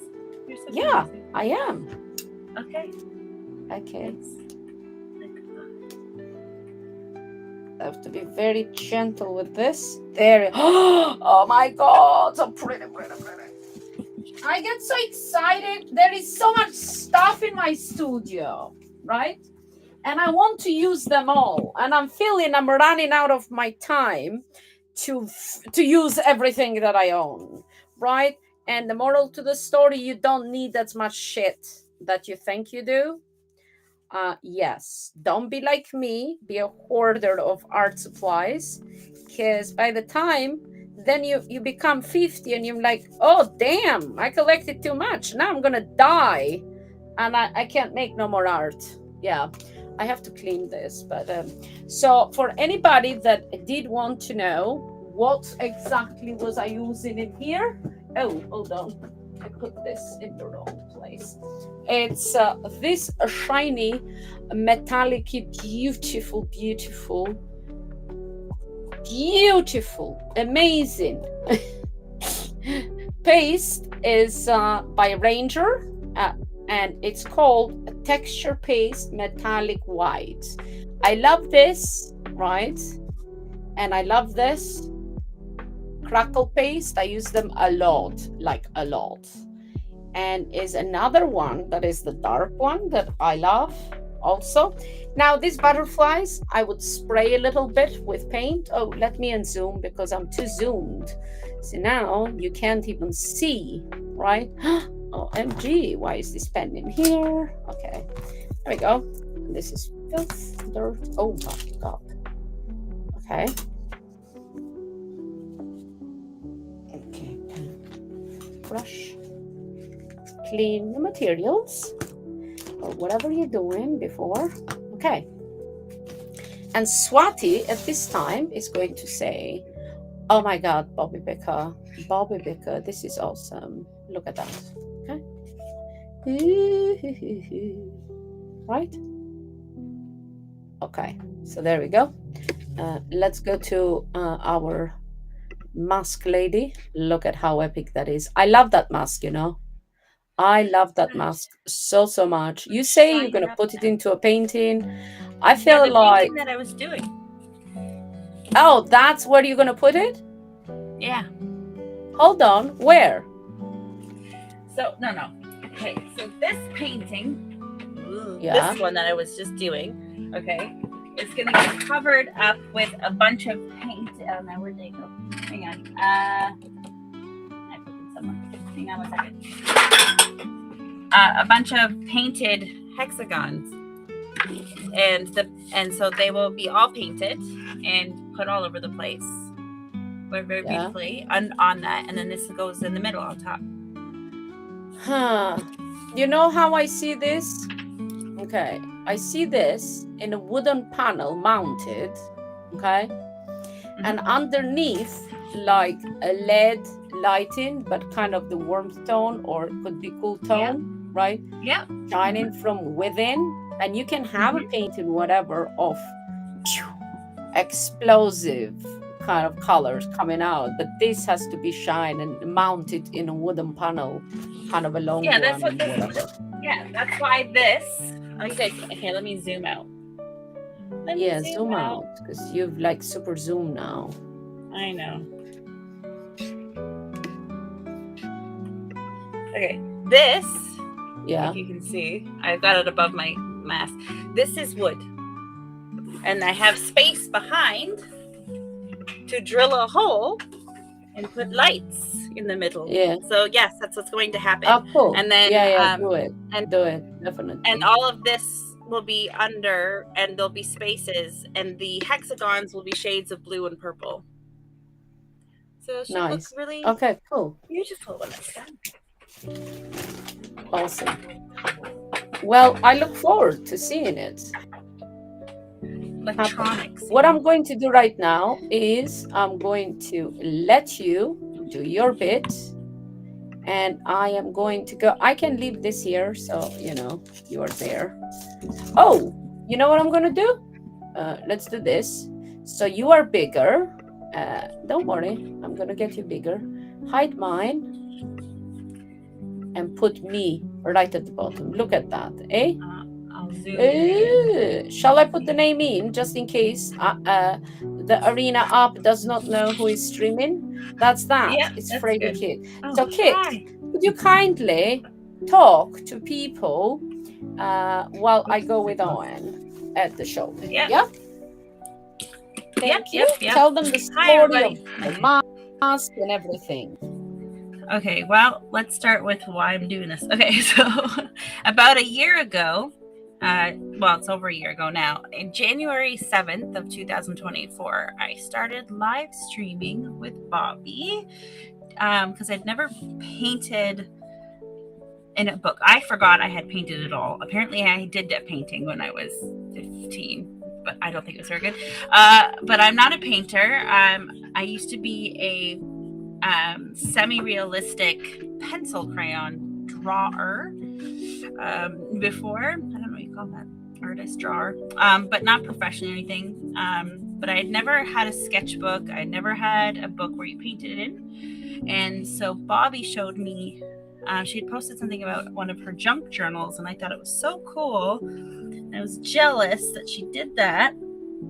You're so Yeah, confusing. I am. Okay. Okay. I have to be very gentle with this. There. Oh my God. So pretty. I get so excited. There is so much stuff in my studio, right? And I want to use them all. And I'm feeling I'm running out of my time to use everything that I own, right? And the moral to the story, you don't need as much shit that you think you do. Yes, don't be like me, be a hoarder of art supplies, because by the time then you become 50 and you're like, oh damn, I collected too much, now I'm gonna die and I can't make no more art. Yeah, I have to clean this. But so for anybody that did want to know what exactly was I using in here, oh, hold on, I put this in the wrong place. It's this shiny, metallic, beautiful, amazing paste is by Ranger, and it's called Texture Paste Metallic White. I love this, right? And I love this crackle paste. I use them a lot, like a lot. And is another one that is the dark one that I love also. Now these butterflies, I would spray a little bit with paint. Oh, let me unzoom because I'm too zoomed. So now you can't even see, right? OMG, why is this pen in here? Okay, there we go. This is filth, dirt. Oh my God. Okay. Okay, pen, brush. Clean the materials or whatever you're doing before. Okay. And Swati at this time is going to say, oh my God, Bobbi Becker, this is awesome. Look at that. Okay. right? Okay, so there we go. Let's go to our mask lady. Look at how epic that is. I love that mask, you know. I love that Good. mask so, so much. You Let's say you're shine going her to up put it now. into a painting. I Yeah, feel the painting like, that I was doing. oh, that's where you're going to put it? Yeah. Hold on. Where? So no. Okay, so this painting, Yeah. this one that I was just doing, okay, it's gonna get covered up with a bunch of paint. Oh, now where'd they go? Hang on. I put them somewhere. Hang on 1 second. A bunch of painted hexagons, and so they will be all painted and put all over the place, very Yeah. beautifully on that, and then this goes in the middle on top. Huh. You know how I see this? Okay. I see this in a wooden panel mounted. Okay. And underneath, like a LED lighting, but kind of the warmth tone, or it could be cool tone, right? Yeah. Shining from within. And you can have a painting, whatever, of explosive kind of colors coming out, but this has to be shine and mounted in a wooden panel, kind of a long Yeah, that's one, what whatever. this. Yeah, that's why this. Oh, you guys. Okay, let me zoom out. Yeah, zoom out because you've like super zoom now. I know. Okay, this. Yeah. If you can see, I've got it above my mask. This is wood, and I have space behind to drill a hole and put lights in the middle. Yeah. So yes, that's what's going to happen. Oh, cool. And then do it. Do it, definitely. And all of this will be under, and there'll be spaces, and the hexagons will be shades of blue and purple. So it should look really cool. beautiful when it's done. Awesome. Well, I look forward to seeing it. Electronics. What I'm going to do right now is I'm going to let you do your bit, and I am going to go. I can leave this here, so you know you are there. Oh, you know what I'm going to do? Let's do this. So you are bigger. Don't worry, I'm going to get you bigger. Hide mine and put me right at the bottom. Look at that, eh? I'll zoom in. Shall I put the name in just in case the Arena app does not know who is streaming? That's that. Yeah, it's that's Freddy good. Kid. Oh, so Kit, could you kindly talk to people while I go with Owen at the show? Yeah. Thank you. Yep. Tell them the story of the mask and everything. Okay, well, let's start with why I'm doing this. Okay, so about a year ago, it's over a year ago now, in January 7th of 2024, I started live streaming with Bobbi because I'd never painted in a book. I forgot I had painted at all. Apparently, I did that painting when I was 15, but I don't think it was very good. But I'm not a painter. I used to be a semi-realistic pencil crayon drawer before. I don't know what you call that, artist drawer, but not professional or anything. But I had never had a sketchbook. I never had a book where you painted it in. And so Bobbi showed me, she had posted something about one of her junk journals, and I thought it was so cool. And I was jealous that she did that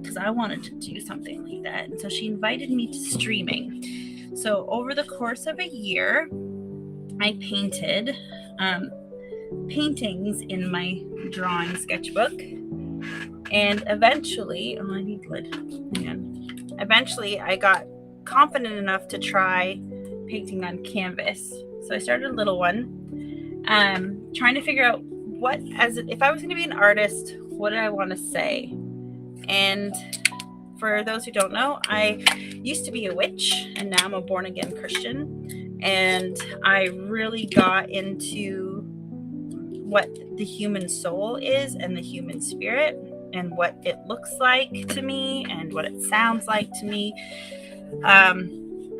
because I wanted to do something like that. And so she invited me to streaming. So over the course of a year, I painted paintings in my drawing sketchbook. And eventually, I need lid. Hang on. Eventually, I got confident enough to try painting on canvas. So I started a little one, trying to figure out if I was going to be an artist, what did I want to say? And for those who don't know, I used to be a witch, and now I'm a born-again Christian. And I really got into what the human soul is and the human spirit and what it looks like to me and what it sounds like to me.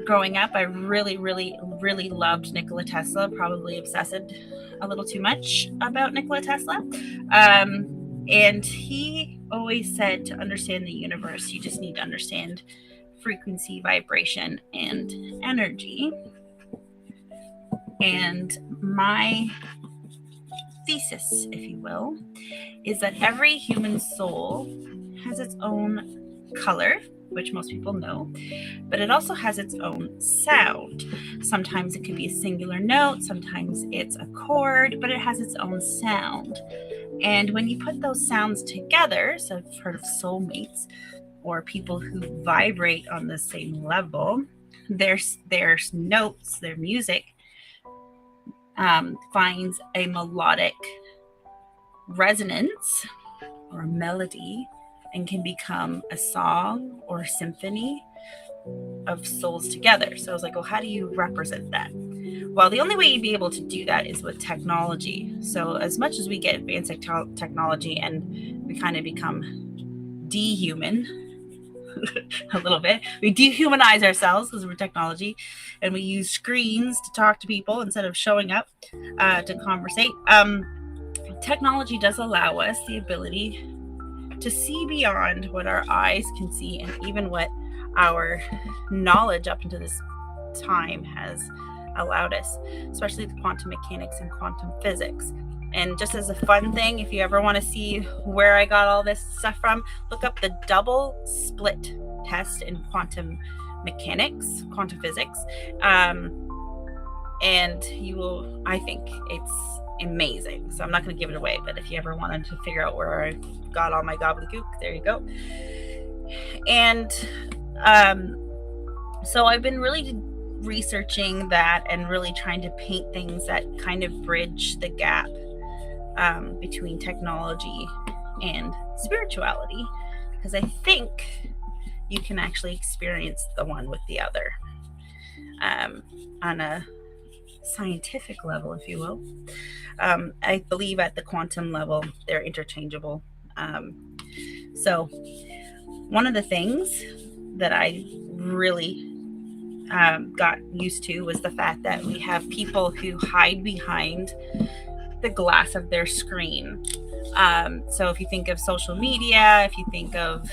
Growing up, I really, really, really loved Nikola Tesla, probably obsessed a little too much about Nikola Tesla. And he always said to understand the universe, you just need to understand frequency, vibration, and energy. And my thesis, if you will, is that every human soul has its own color, which most people know, but it also has its own sound. Sometimes it can be a singular note, sometimes it's a chord, but it has its own sound. And when you put those sounds together, so I've heard of soulmates or people who vibrate on the same level, their notes, their music finds a melodic resonance or a melody and can become a song or a symphony of souls together. So I was like, well, how do you represent that? Well, the only way you'd be able to do that is with technology. So as much as we get advanced technology and we kind of become dehuman a little bit, we dehumanize ourselves because we're technology, and we use screens to talk to people instead of showing up to conversate. Technology does allow us the ability to see beyond what our eyes can see, and even what our knowledge up until this time has allowed us, especially the quantum mechanics and quantum physics. And just as a fun thing, if you ever want to see where I got all this stuff from, look up the double split test in quantum mechanics, quantum physics. And you will, I think it's amazing. So I'm not going to give it away, but if you ever wanted to figure out where I got all my gobbledygook, there you go. And so I've been really researching that and really trying to paint things that kind of bridge the gap between technology and spirituality, because I think you can actually experience the one with the other on a scientific level, if you will. I believe at the quantum level they're interchangeable. So one of the things that I really got used to was the fact that we have people who hide behind the glass of their screen. So if you think of social media, if you think of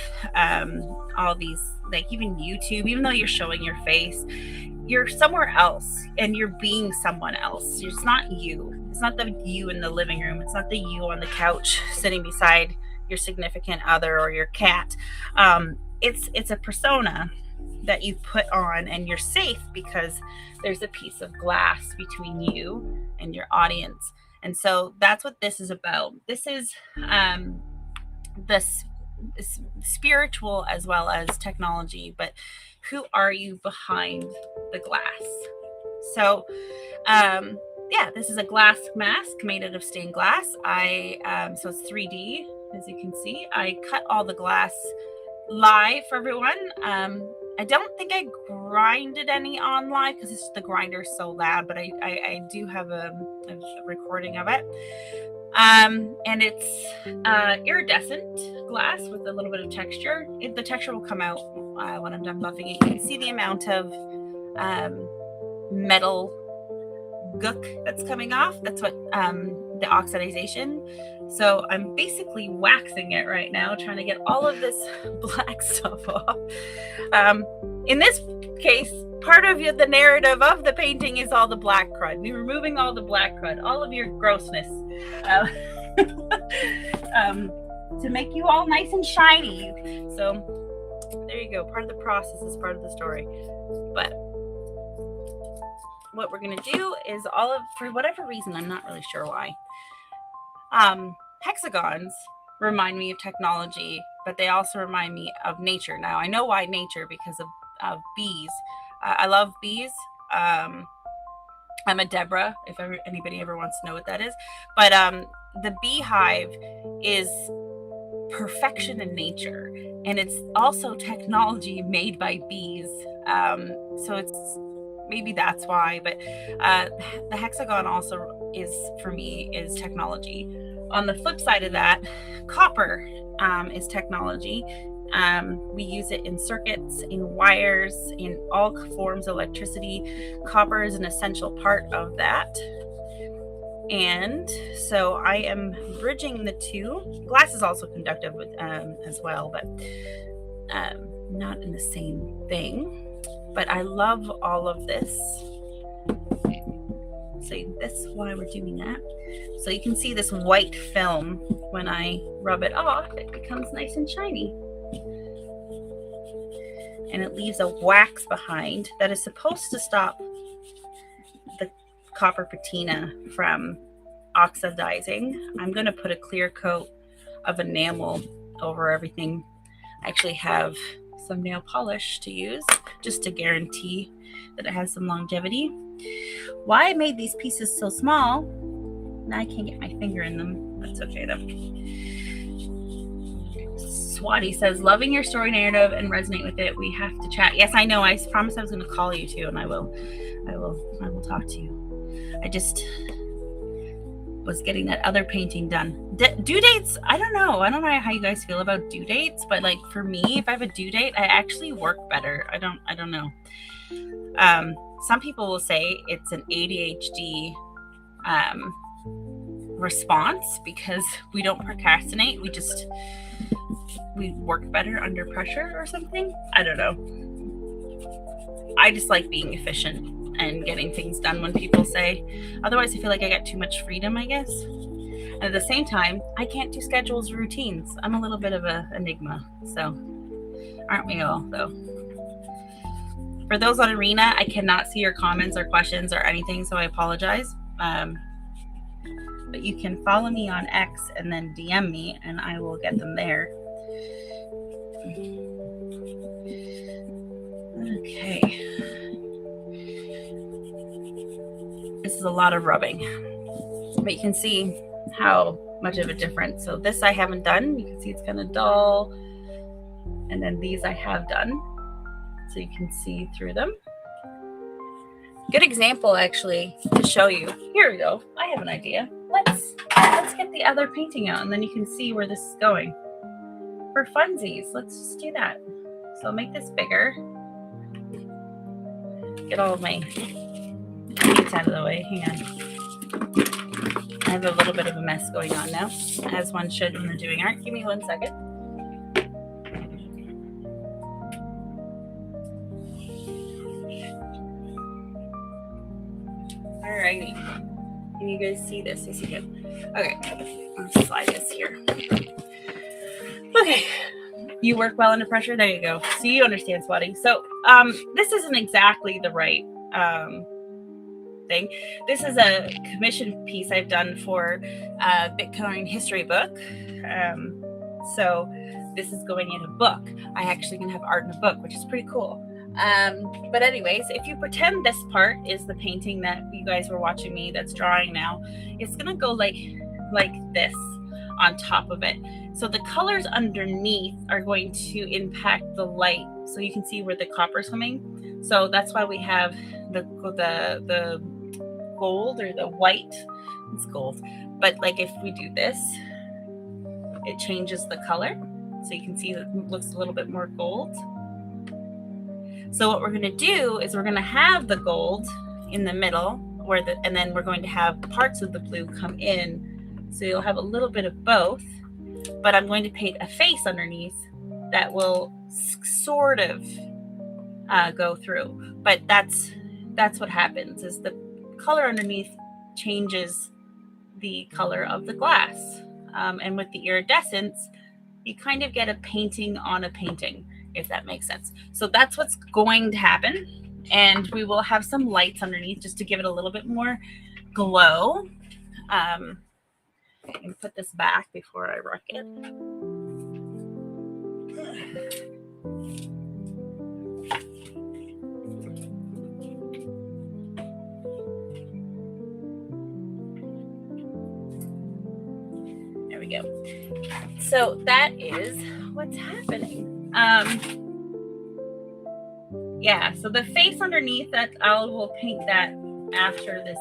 all these, like even YouTube, even though you're showing your face, you're somewhere else and you're being someone else. It's not you. It's not the you in the living room. It's not the you on the couch sitting beside your significant other or your cat. It's a persona that you put on, and you're safe because there's a piece of glass between you and your audience. And so that's what this is about. This is this spiritual as well as technology, but who are you behind the glass? So this is a glass mask made out of stained glass. So it's 3D, as you can see. I cut all the glass live for everyone. I don't think I grinded any on live because the grinder is so loud, but I do have a recording of it. And it's iridescent glass with a little bit of texture. The texture will come out when I'm done buffing it. You can see the amount of metal gook that's coming off. That's what the oxidization. So I'm basically waxing it right now, trying to get all of this black stuff off. In this case, part of the narrative of the painting is all the black crud. We're removing all the black crud, all of your grossness, to make you all nice and shiny. So there you go. Part of the process is part of the story. But what we're going to do is for whatever reason, I'm not really sure why, hexagons remind me of technology, but they also remind me of nature. Now, I know why nature, because of bees. I love bees. I'm a Deborah, if anybody ever wants to know what that is. But the beehive is perfection in nature, and it's also technology made by bees. So it's maybe that's why. But the hexagon also is technology. On the flip side of that, copper is technology. We use it in circuits, in wires, in all forms of electricity. Copper is an essential part of that. And so I am bridging the two. Glass is also conductive as well, but not in the same thing. But I love all of this. So that's why we're doing that. So you can see this white film, when I rub it off, it becomes nice and shiny. And it leaves a wax behind that is supposed to stop the copper patina from oxidizing. I'm going to put a clear coat of enamel over everything. I actually have some nail polish to use just to guarantee that it has some longevity. Why I made these pieces so small, now I can't get my finger in them. That's okay though. Swati says, loving your story narrative and resonate with it. We have to chat. Yes, I know. I promised I was going to call you too, and I will talk to you. I just was getting that other painting done. Due dates, I don't know how you guys feel about due dates, but like for me, if I have a due date, I actually work better. I don't know. Some people will say it's an ADHD response because we don't procrastinate. We work better under pressure or something. I don't know. I just like being efficient and getting things done when people say. Otherwise, I feel like I got too much freedom, I guess. And at the same time, I can't do schedules, routines. I'm a little bit of an enigma. So, aren't we all, though? For those on Arena, I cannot see your comments or questions or anything, so I apologize. But you can follow me on X and then DM me, and I will get them there. Okay. This is a lot of rubbing, but you can see how much of a difference. So this I haven't done. You can see it's kind of dull. And then these I have done, so you can see through them. Good example, actually, to show you. Here we go. I have an idea. Let's get the other painting out, and then you can see where this is going. For funsies, let's just do that. So I'll make this bigger. Get all of my paints out of the way. Hang on. I have a little bit of a mess going on now, as one should when they're doing art. Give me 1 second. Alrighty. Can you guys see this? I see it. Okay. I'll slide this here. Okay. You work well under pressure? There you go. So you understand swatting. So this isn't exactly the right thing. This is a commission piece I've done for a Bitcoin history book. So this is going in a book. I actually can have art in a book, which is pretty cool. But anyways, if you pretend this part is the painting that you guys were watching me that's drawing now, it's gonna go like this on top of it. So the colors underneath are going to impact the light. So you can see where the copper's coming. So that's why we have the gold or the white. It's gold. But like if we do this, it changes the color. So you can see that it looks a little bit more gold. So what we're going to do is we're going to have the gold in the middle, and then we're going to have parts of the blue come in. So you'll have a little bit of both, but I'm going to paint a face underneath that will sort of go through. But that's what happens, is the color underneath changes the color of the glass. And with the iridescence, you kind of get a painting on a painting, if that makes sense. So that's what's going to happen. And we will have some lights underneath just to give it a little bit more glow. I can put this back before I rock it. There we go. So that is what's happening. Yeah, so the face underneath that I will paint that after this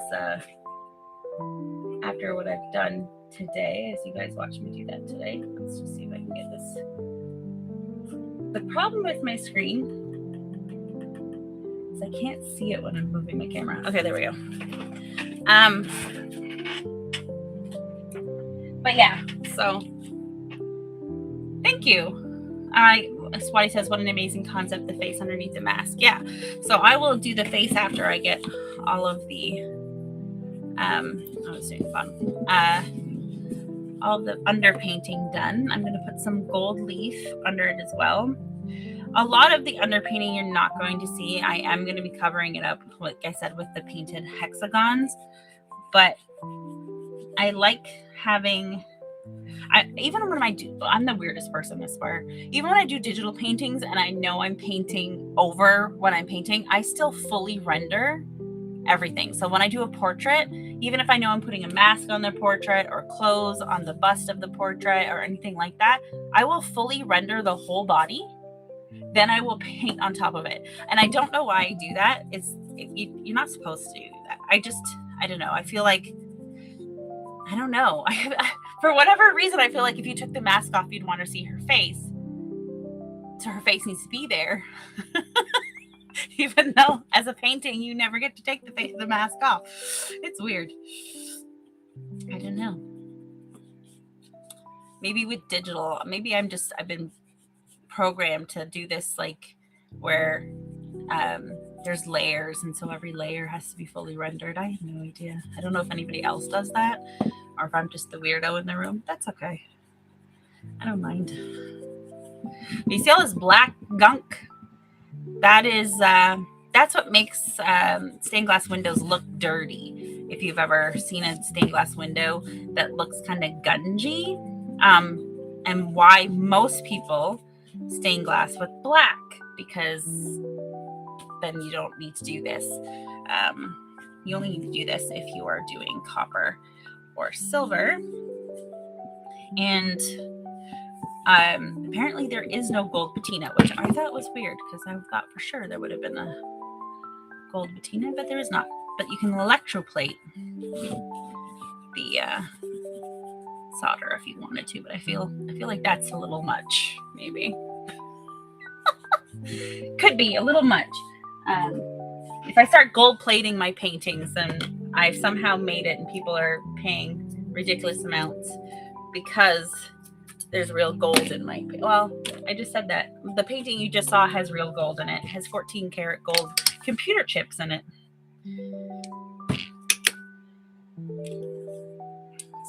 after what I've done today, as you guys watch me do that today. Let's just see if I can get this. The problem with my screen is I can't see it when I'm moving my camera. Okay, there we go. But yeah, so thank you. Swati says, what an amazing concept, the face underneath the mask. Yeah, so I will do the face after I get all of the I was doing fun. All the underpainting done. I'm going to put some gold leaf under it as well. A lot of the underpainting you're not going to see. I am going to be covering it up, like I said, with the painted hexagons. But I like having, even when I do, I'm the weirdest person, I swear. Even when I do digital paintings and I know I'm painting over when I'm painting, I still fully render everything. So when I do a portrait, even if I know I'm putting a mask on the portrait or clothes on the bust of the portrait or anything like that, I will fully render the whole body. Then I will paint on top of it. And I don't know why I do that. You're not supposed to do that. I don't know. I feel like, I don't know. For whatever reason, I feel like if you took the mask off, you'd want to see her face. So her face needs to be there. Even though as a painting, you never get to take the mask off. It's weird. I don't know. Maybe with digital, maybe I've been programmed to do this like where there's layers, and so every layer has to be fully rendered. I have no idea. I don't know if anybody else does that or if I'm just the weirdo in the room. That's okay. I don't mind. You see all this black gunk? That's what makes stained glass windows look dirty. If you've ever seen a stained glass window that looks kind of gungy, and why most people stain glass with black, because then you don't need to do this. You only need to do this if you are doing copper or silver. And apparently there is no gold patina, which I thought was weird because I thought for sure there would have been a gold patina, but there is not. But you can electroplate the solder if you wanted to, but I feel like that's a little much, maybe. Could be a little much. If I start gold plating my paintings, then I've somehow made it and people are paying ridiculous amounts because there's real gold in my, well, I just said that. The painting you just saw has real gold in it. It has 14 karat gold computer chips in it.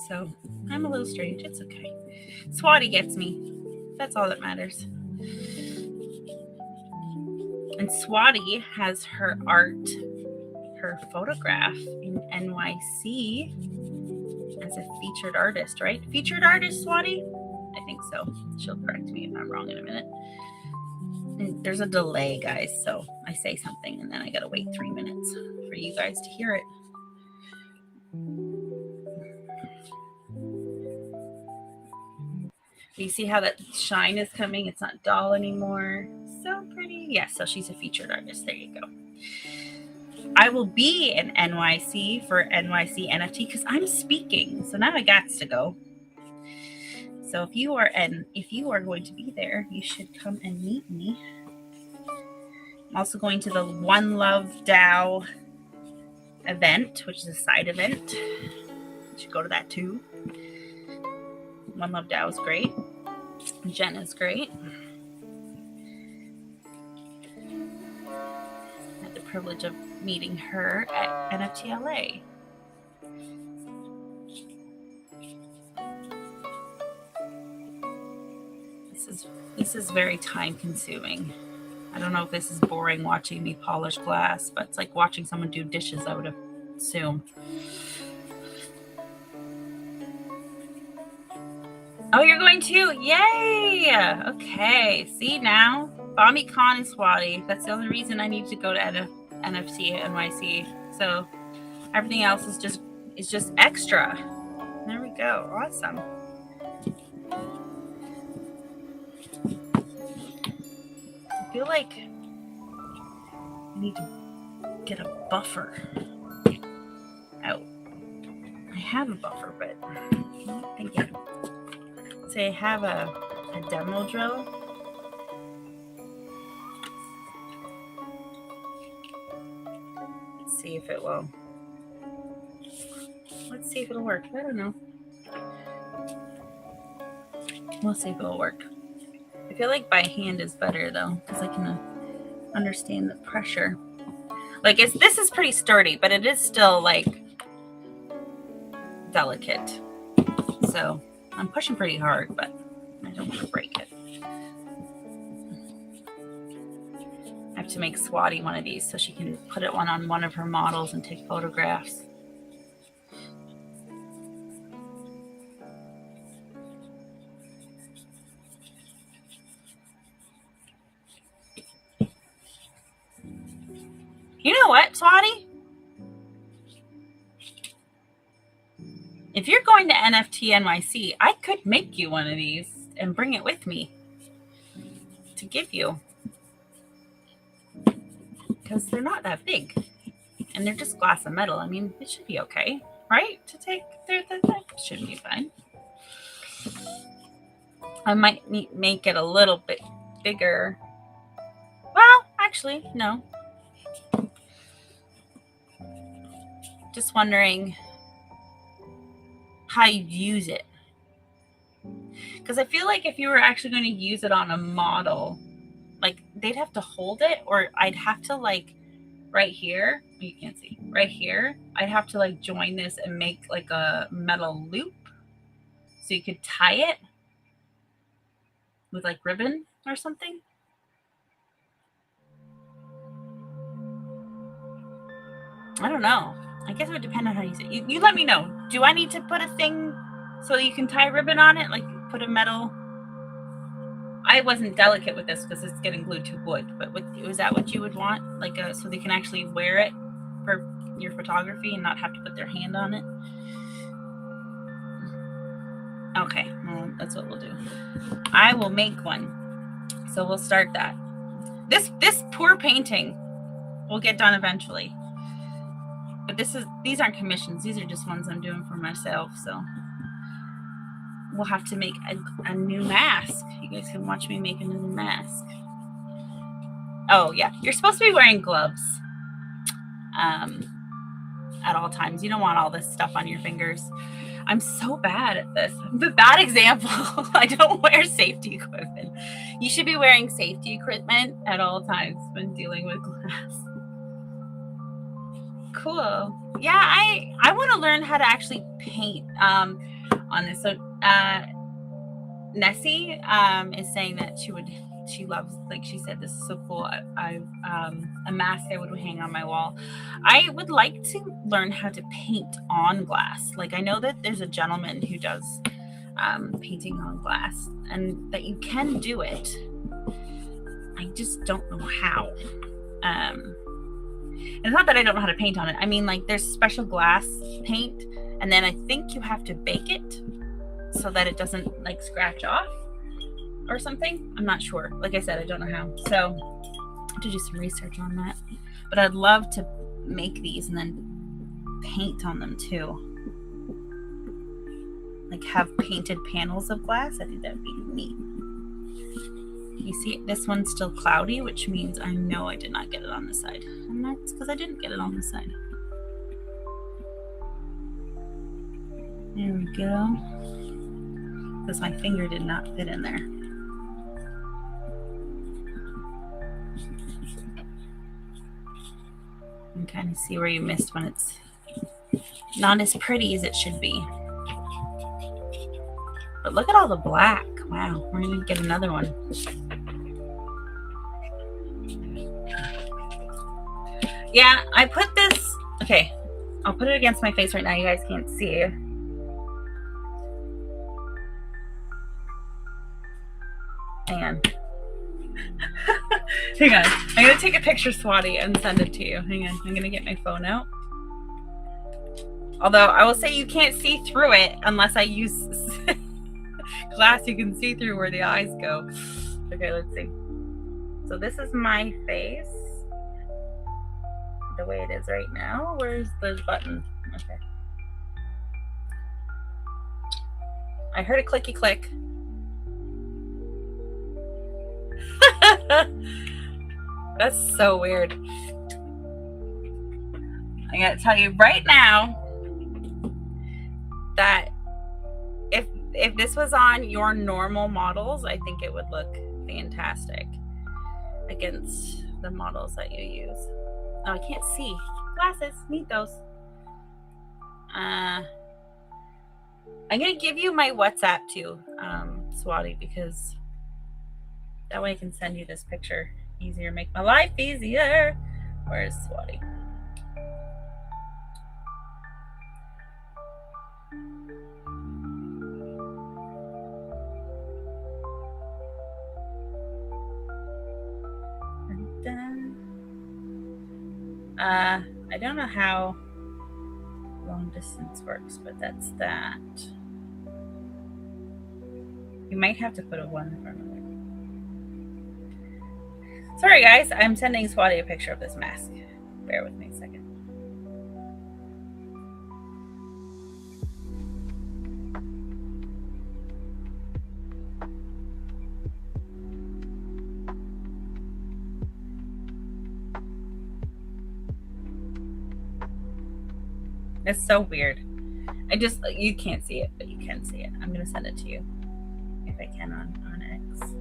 So I'm a little strange. It's okay. Swati gets me. That's all that matters. And Swati has her art, her photograph in NYC as a featured artist, right? Featured artist, Swati? I think so. She'll correct me if I'm wrong in a minute. And there's a delay, guys, so I say something and then I gotta wait 3 minutes for you guys to hear it. You see how that shine is coming? It's not dull anymore. So pretty. Yeah, so she's a featured artist. There you go. I will be in NYC for NYC NFT because I'm speaking. So now I got to go. So if you are going to be there, you should come and meet me. I'm also going to the One Love DAO event, which is a side event. You should go to that too. One Love DAO is great. Jen is great. I had the privilege of meeting her at NFTLA. This is very time consuming. I don't know if this is boring watching me polish glass, but it's like watching someone do dishes, I would assume. Oh, you're going too? Yay! Okay. See now? Bobbi Con and Swati. That's the only reason I need to go to NFT NYC. So everything else is just extra. There we go. Awesome. I feel like I need to get a buffer out. I have a buffer, but I'm not thinking. Say I have a demo drill. Let's see if it will. Let's see if it'll work. I don't know. We'll see if it'll work. I feel like by hand is better though, because I can understand the pressure. Like this is pretty sturdy, but it is still like delicate. So I'm pushing pretty hard, but I don't want to break it. I have to make Swati one of these so she can put it on one of her models and take photographs. You know what, Swati? If you're going to NFT NYC, I could make you one of these and bring it with me to give you. Because they're not that big. And they're just glass and metal. I mean, it should be okay, right? To take, that should be fine. I might make it a little bit bigger. Well, actually, no. Just wondering how you'd use it. Because I feel like if you were actually going to use it on a model, like they'd have to hold it, or I'd have to like right here, you can't see, right here, I'd have to like join this and make like a metal loop so you could tie it with like ribbon or something. I don't know. I guess it would depend on how you use it. You let me know. Do I need to put a thing so you can tie ribbon on it? Like put a metal? I wasn't delicate with this because it's getting glued to wood. But was that what you would want? Like so they can actually wear it for your photography and not have to put their hand on it? Okay, well, that's what we'll do. I will make one. So we'll start that. This poor painting will get done eventually. But these aren't commissions. These are just ones I'm doing for myself. So we'll have to make a new mask. You guys can watch me make a new mask. Oh yeah, you're supposed to be wearing gloves at all times. You don't want all this stuff on your fingers. I'm so bad at this. I'm a bad example. I don't wear safety equipment. You should be wearing safety equipment at all times when dealing with glass. Cool. Yeah, I want to learn how to actually paint on this. So Nessie is saying that she loves, like she said, this is so cool. A mask I would hang on my wall. I would like to learn how to paint on glass. Like I know that there's a gentleman who does painting on glass, and that you can do it. I just don't know how. And it's not that I don't know how to paint on it. I mean, like there's special glass paint, and then I think you have to bake it so that it doesn't like scratch off or something. I'm not sure. Like I said, I don't know how. So I have to do some research on that. But I'd love to make these and then paint on them too. Like have painted panels of glass. I think that'd be neat. You see, this one's still cloudy, which means I know I did not get it on the side. And that's because I didn't get it on the side. There we go. Because my finger did not fit in there. You can kind of see where you missed when it's not as pretty as it should be. But look at all the black. Wow, we're going to get another one. Yeah, I put this... Okay, I'll put it against my face right now. You guys can't see. Hang on. Hang on. I'm going to take a picture, Swati, and send it to you. Hang on. I'm going to get my phone out. Although, I will say you can't see through it unless I use glass you can see through where the eyes go. Okay, let's see. So this is my face. The way it is right now. Where's the button? Okay. I heard a clicky click. That's so weird. I gotta tell you right now that if if this was on your normal models, I think it would look fantastic against the models that you use. Oh, I can't see. Glasses, need those. I'm gonna give you my WhatsApp too, Swati, because that way I can send you this picture easier, make my life easier. Where's Swati? I don't know how long distance works, but that's that. You might have to put a 1 in front of it. Sorry guys, I'm sending Swati a picture of this mask. Bear with me a second. It's so weird. You can't see it, but you can see it. I'm gonna send it to you if I can on X.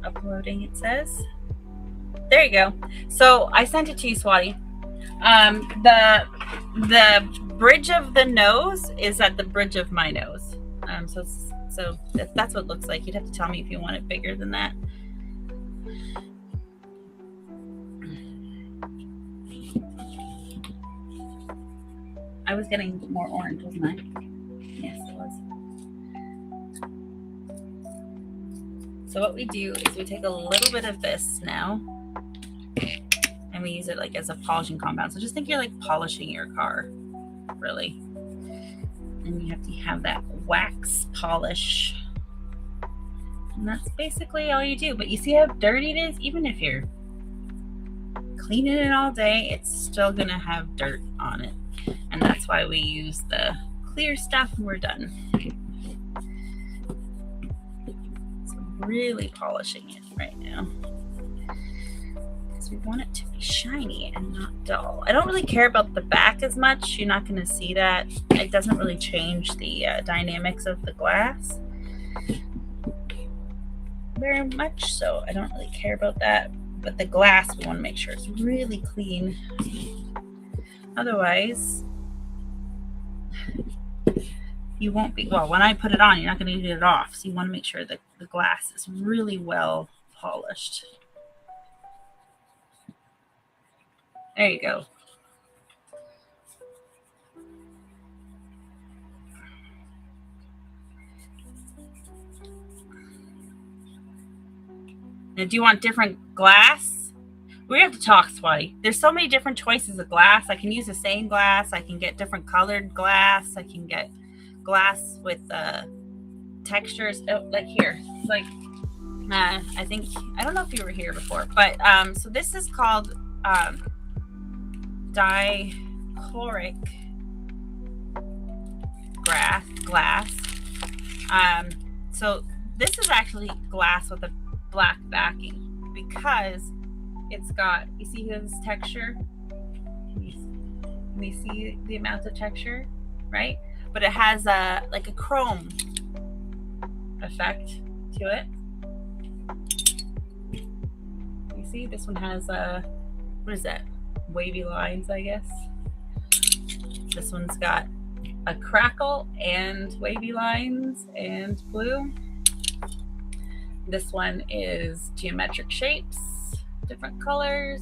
Uploading, it says. There you go. So I sent it to you, Swati. The bridge of the nose is at the bridge of my nose. So that's what it looks like. You'd have to tell me if you want it bigger than that. I was getting more orange, wasn't I? Yes, it was. So what we do is we take a little bit of this now and we use it like as a polishing compound. So just think you're like polishing your car, really. And you have to have that wax polish. And that's basically all you do. But you see how dirty it is? Even if you're cleaning it all day, it's still gonna have dirt on it. And that's why we use the clear stuff when we're done. So I'm really polishing it right now because we want it to be shiny and not dull. I don't really care about the back as much. You're not going to see that. It doesn't really change the dynamics of the glass very much, so I don't really care about that. But the glass, we want to make sure it's really clean. Otherwise, you won't be, well, when I put it on, you're not going to get it off. So you want to make sure that the glass is really well polished. There you go. Now, do you want different glass? We have to talk, Swati. There's so many different choices of glass. I can use the same glass. I can get different colored glass. I can get glass with textures. Oh, like here. Like, I think, I don't know if you were here before, but so this is called dichloric glass. So this is actually glass with a black backing because it's got, you see his texture? Can you see the amount of texture, right? But it has like a chrome effect to it. You see, this one has what is that? Wavy lines, I guess. This one's got a crackle and wavy lines and blue. This one is geometric shapes. Different colors.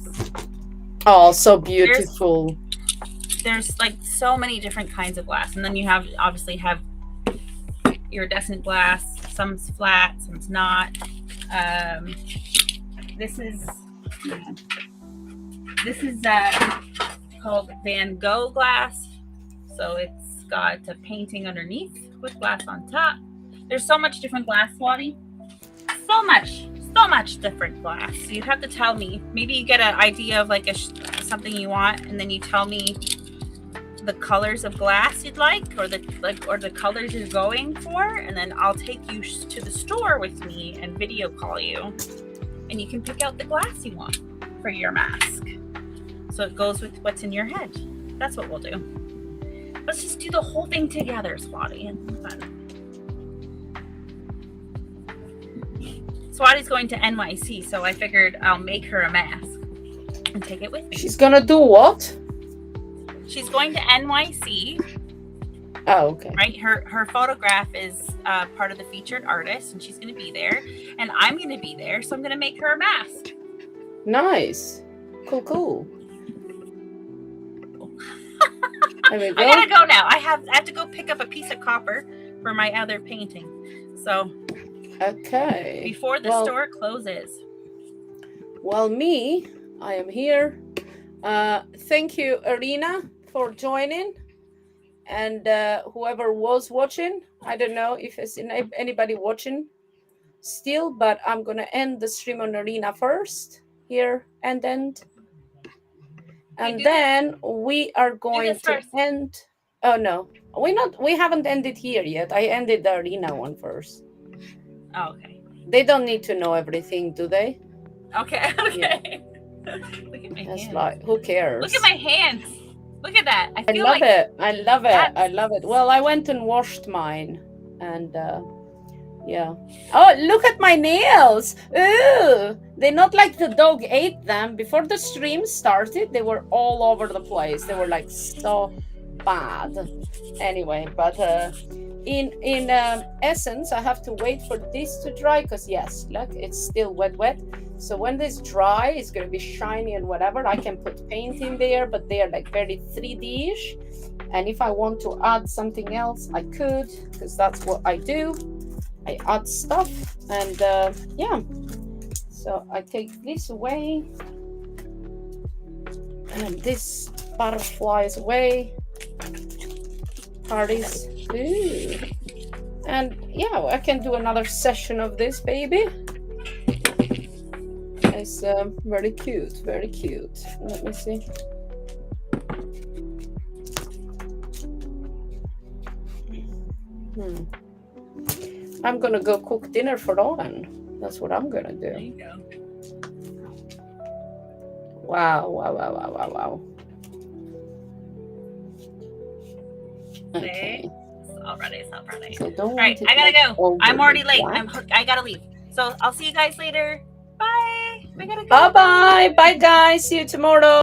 Oh, so beautiful. There's like so many different kinds of glass, and then you have obviously have iridescent glass. Some's flat, some's not. This is called Van Gogh glass. So it's got a painting underneath with glass on top. There's so much different glass, Swati. So much different glass. So you have to tell me. Maybe you get an idea of like something you want, and then you tell me the colors of glass you'd like, or the colors you're going for, and then I'll take you to the store with me and video call you, and you can pick out the glass you want for your mask. So it goes with what's in your head. That's what we'll do. Let's just do the whole thing together, Swati. And fun. Swati's going to NYC, so I figured I'll make her a mask and take it with me. She's gonna do what? She's going to NYC. Oh, okay. Right, her photograph is part of the featured artist, and she's going to be there, and I'm going to be there, so I'm going to make her a mask. Nice. Cool. There we go. I gotta go now. I have to go pick up a piece of copper for my other painting. So Okay. before the store closes. Well, I am here. Thank you, Arena, for joining. And whoever was watching, I don't know if it's anybody watching still, but I'm going to end the stream on Arena first here and end. And then we are going to end. Oh, no. We haven't ended here yet. I ended the Arena one first. Oh, okay. They don't need to know everything, do they? Okay. Yeah. Look at my That's hands. like, who cares? Look at my hands. Look at that. I love it. I love it. I love it. Well, I went and washed mine, and yeah. Oh, look at my nails. Ooh, they're not like the dog ate them. Before the stream started, they were all over the place. They were like so bad. Anyway, but in essence, I have to wait for this to dry because yes, look, it's still wet. So when this dry, it's going to be shiny and whatever. I can put paint in there, but they are like very 3D-ish. And if I want to add something else, I could, because that's what I do. I add stuff, and yeah. So I take this away, and this butterflies away. Parties. Ooh. And yeah, I can do another session of this baby. It's very cute, very cute. Let me see. I'm gonna go cook dinner for Owen. That's what I'm gonna do. There you go. Wow. Okay. It's all ready. So don't all right, I gotta go. I'm already late. I gotta leave. So I'll see you guys later. Bye. I gotta go. Bye, guys. See you tomorrow.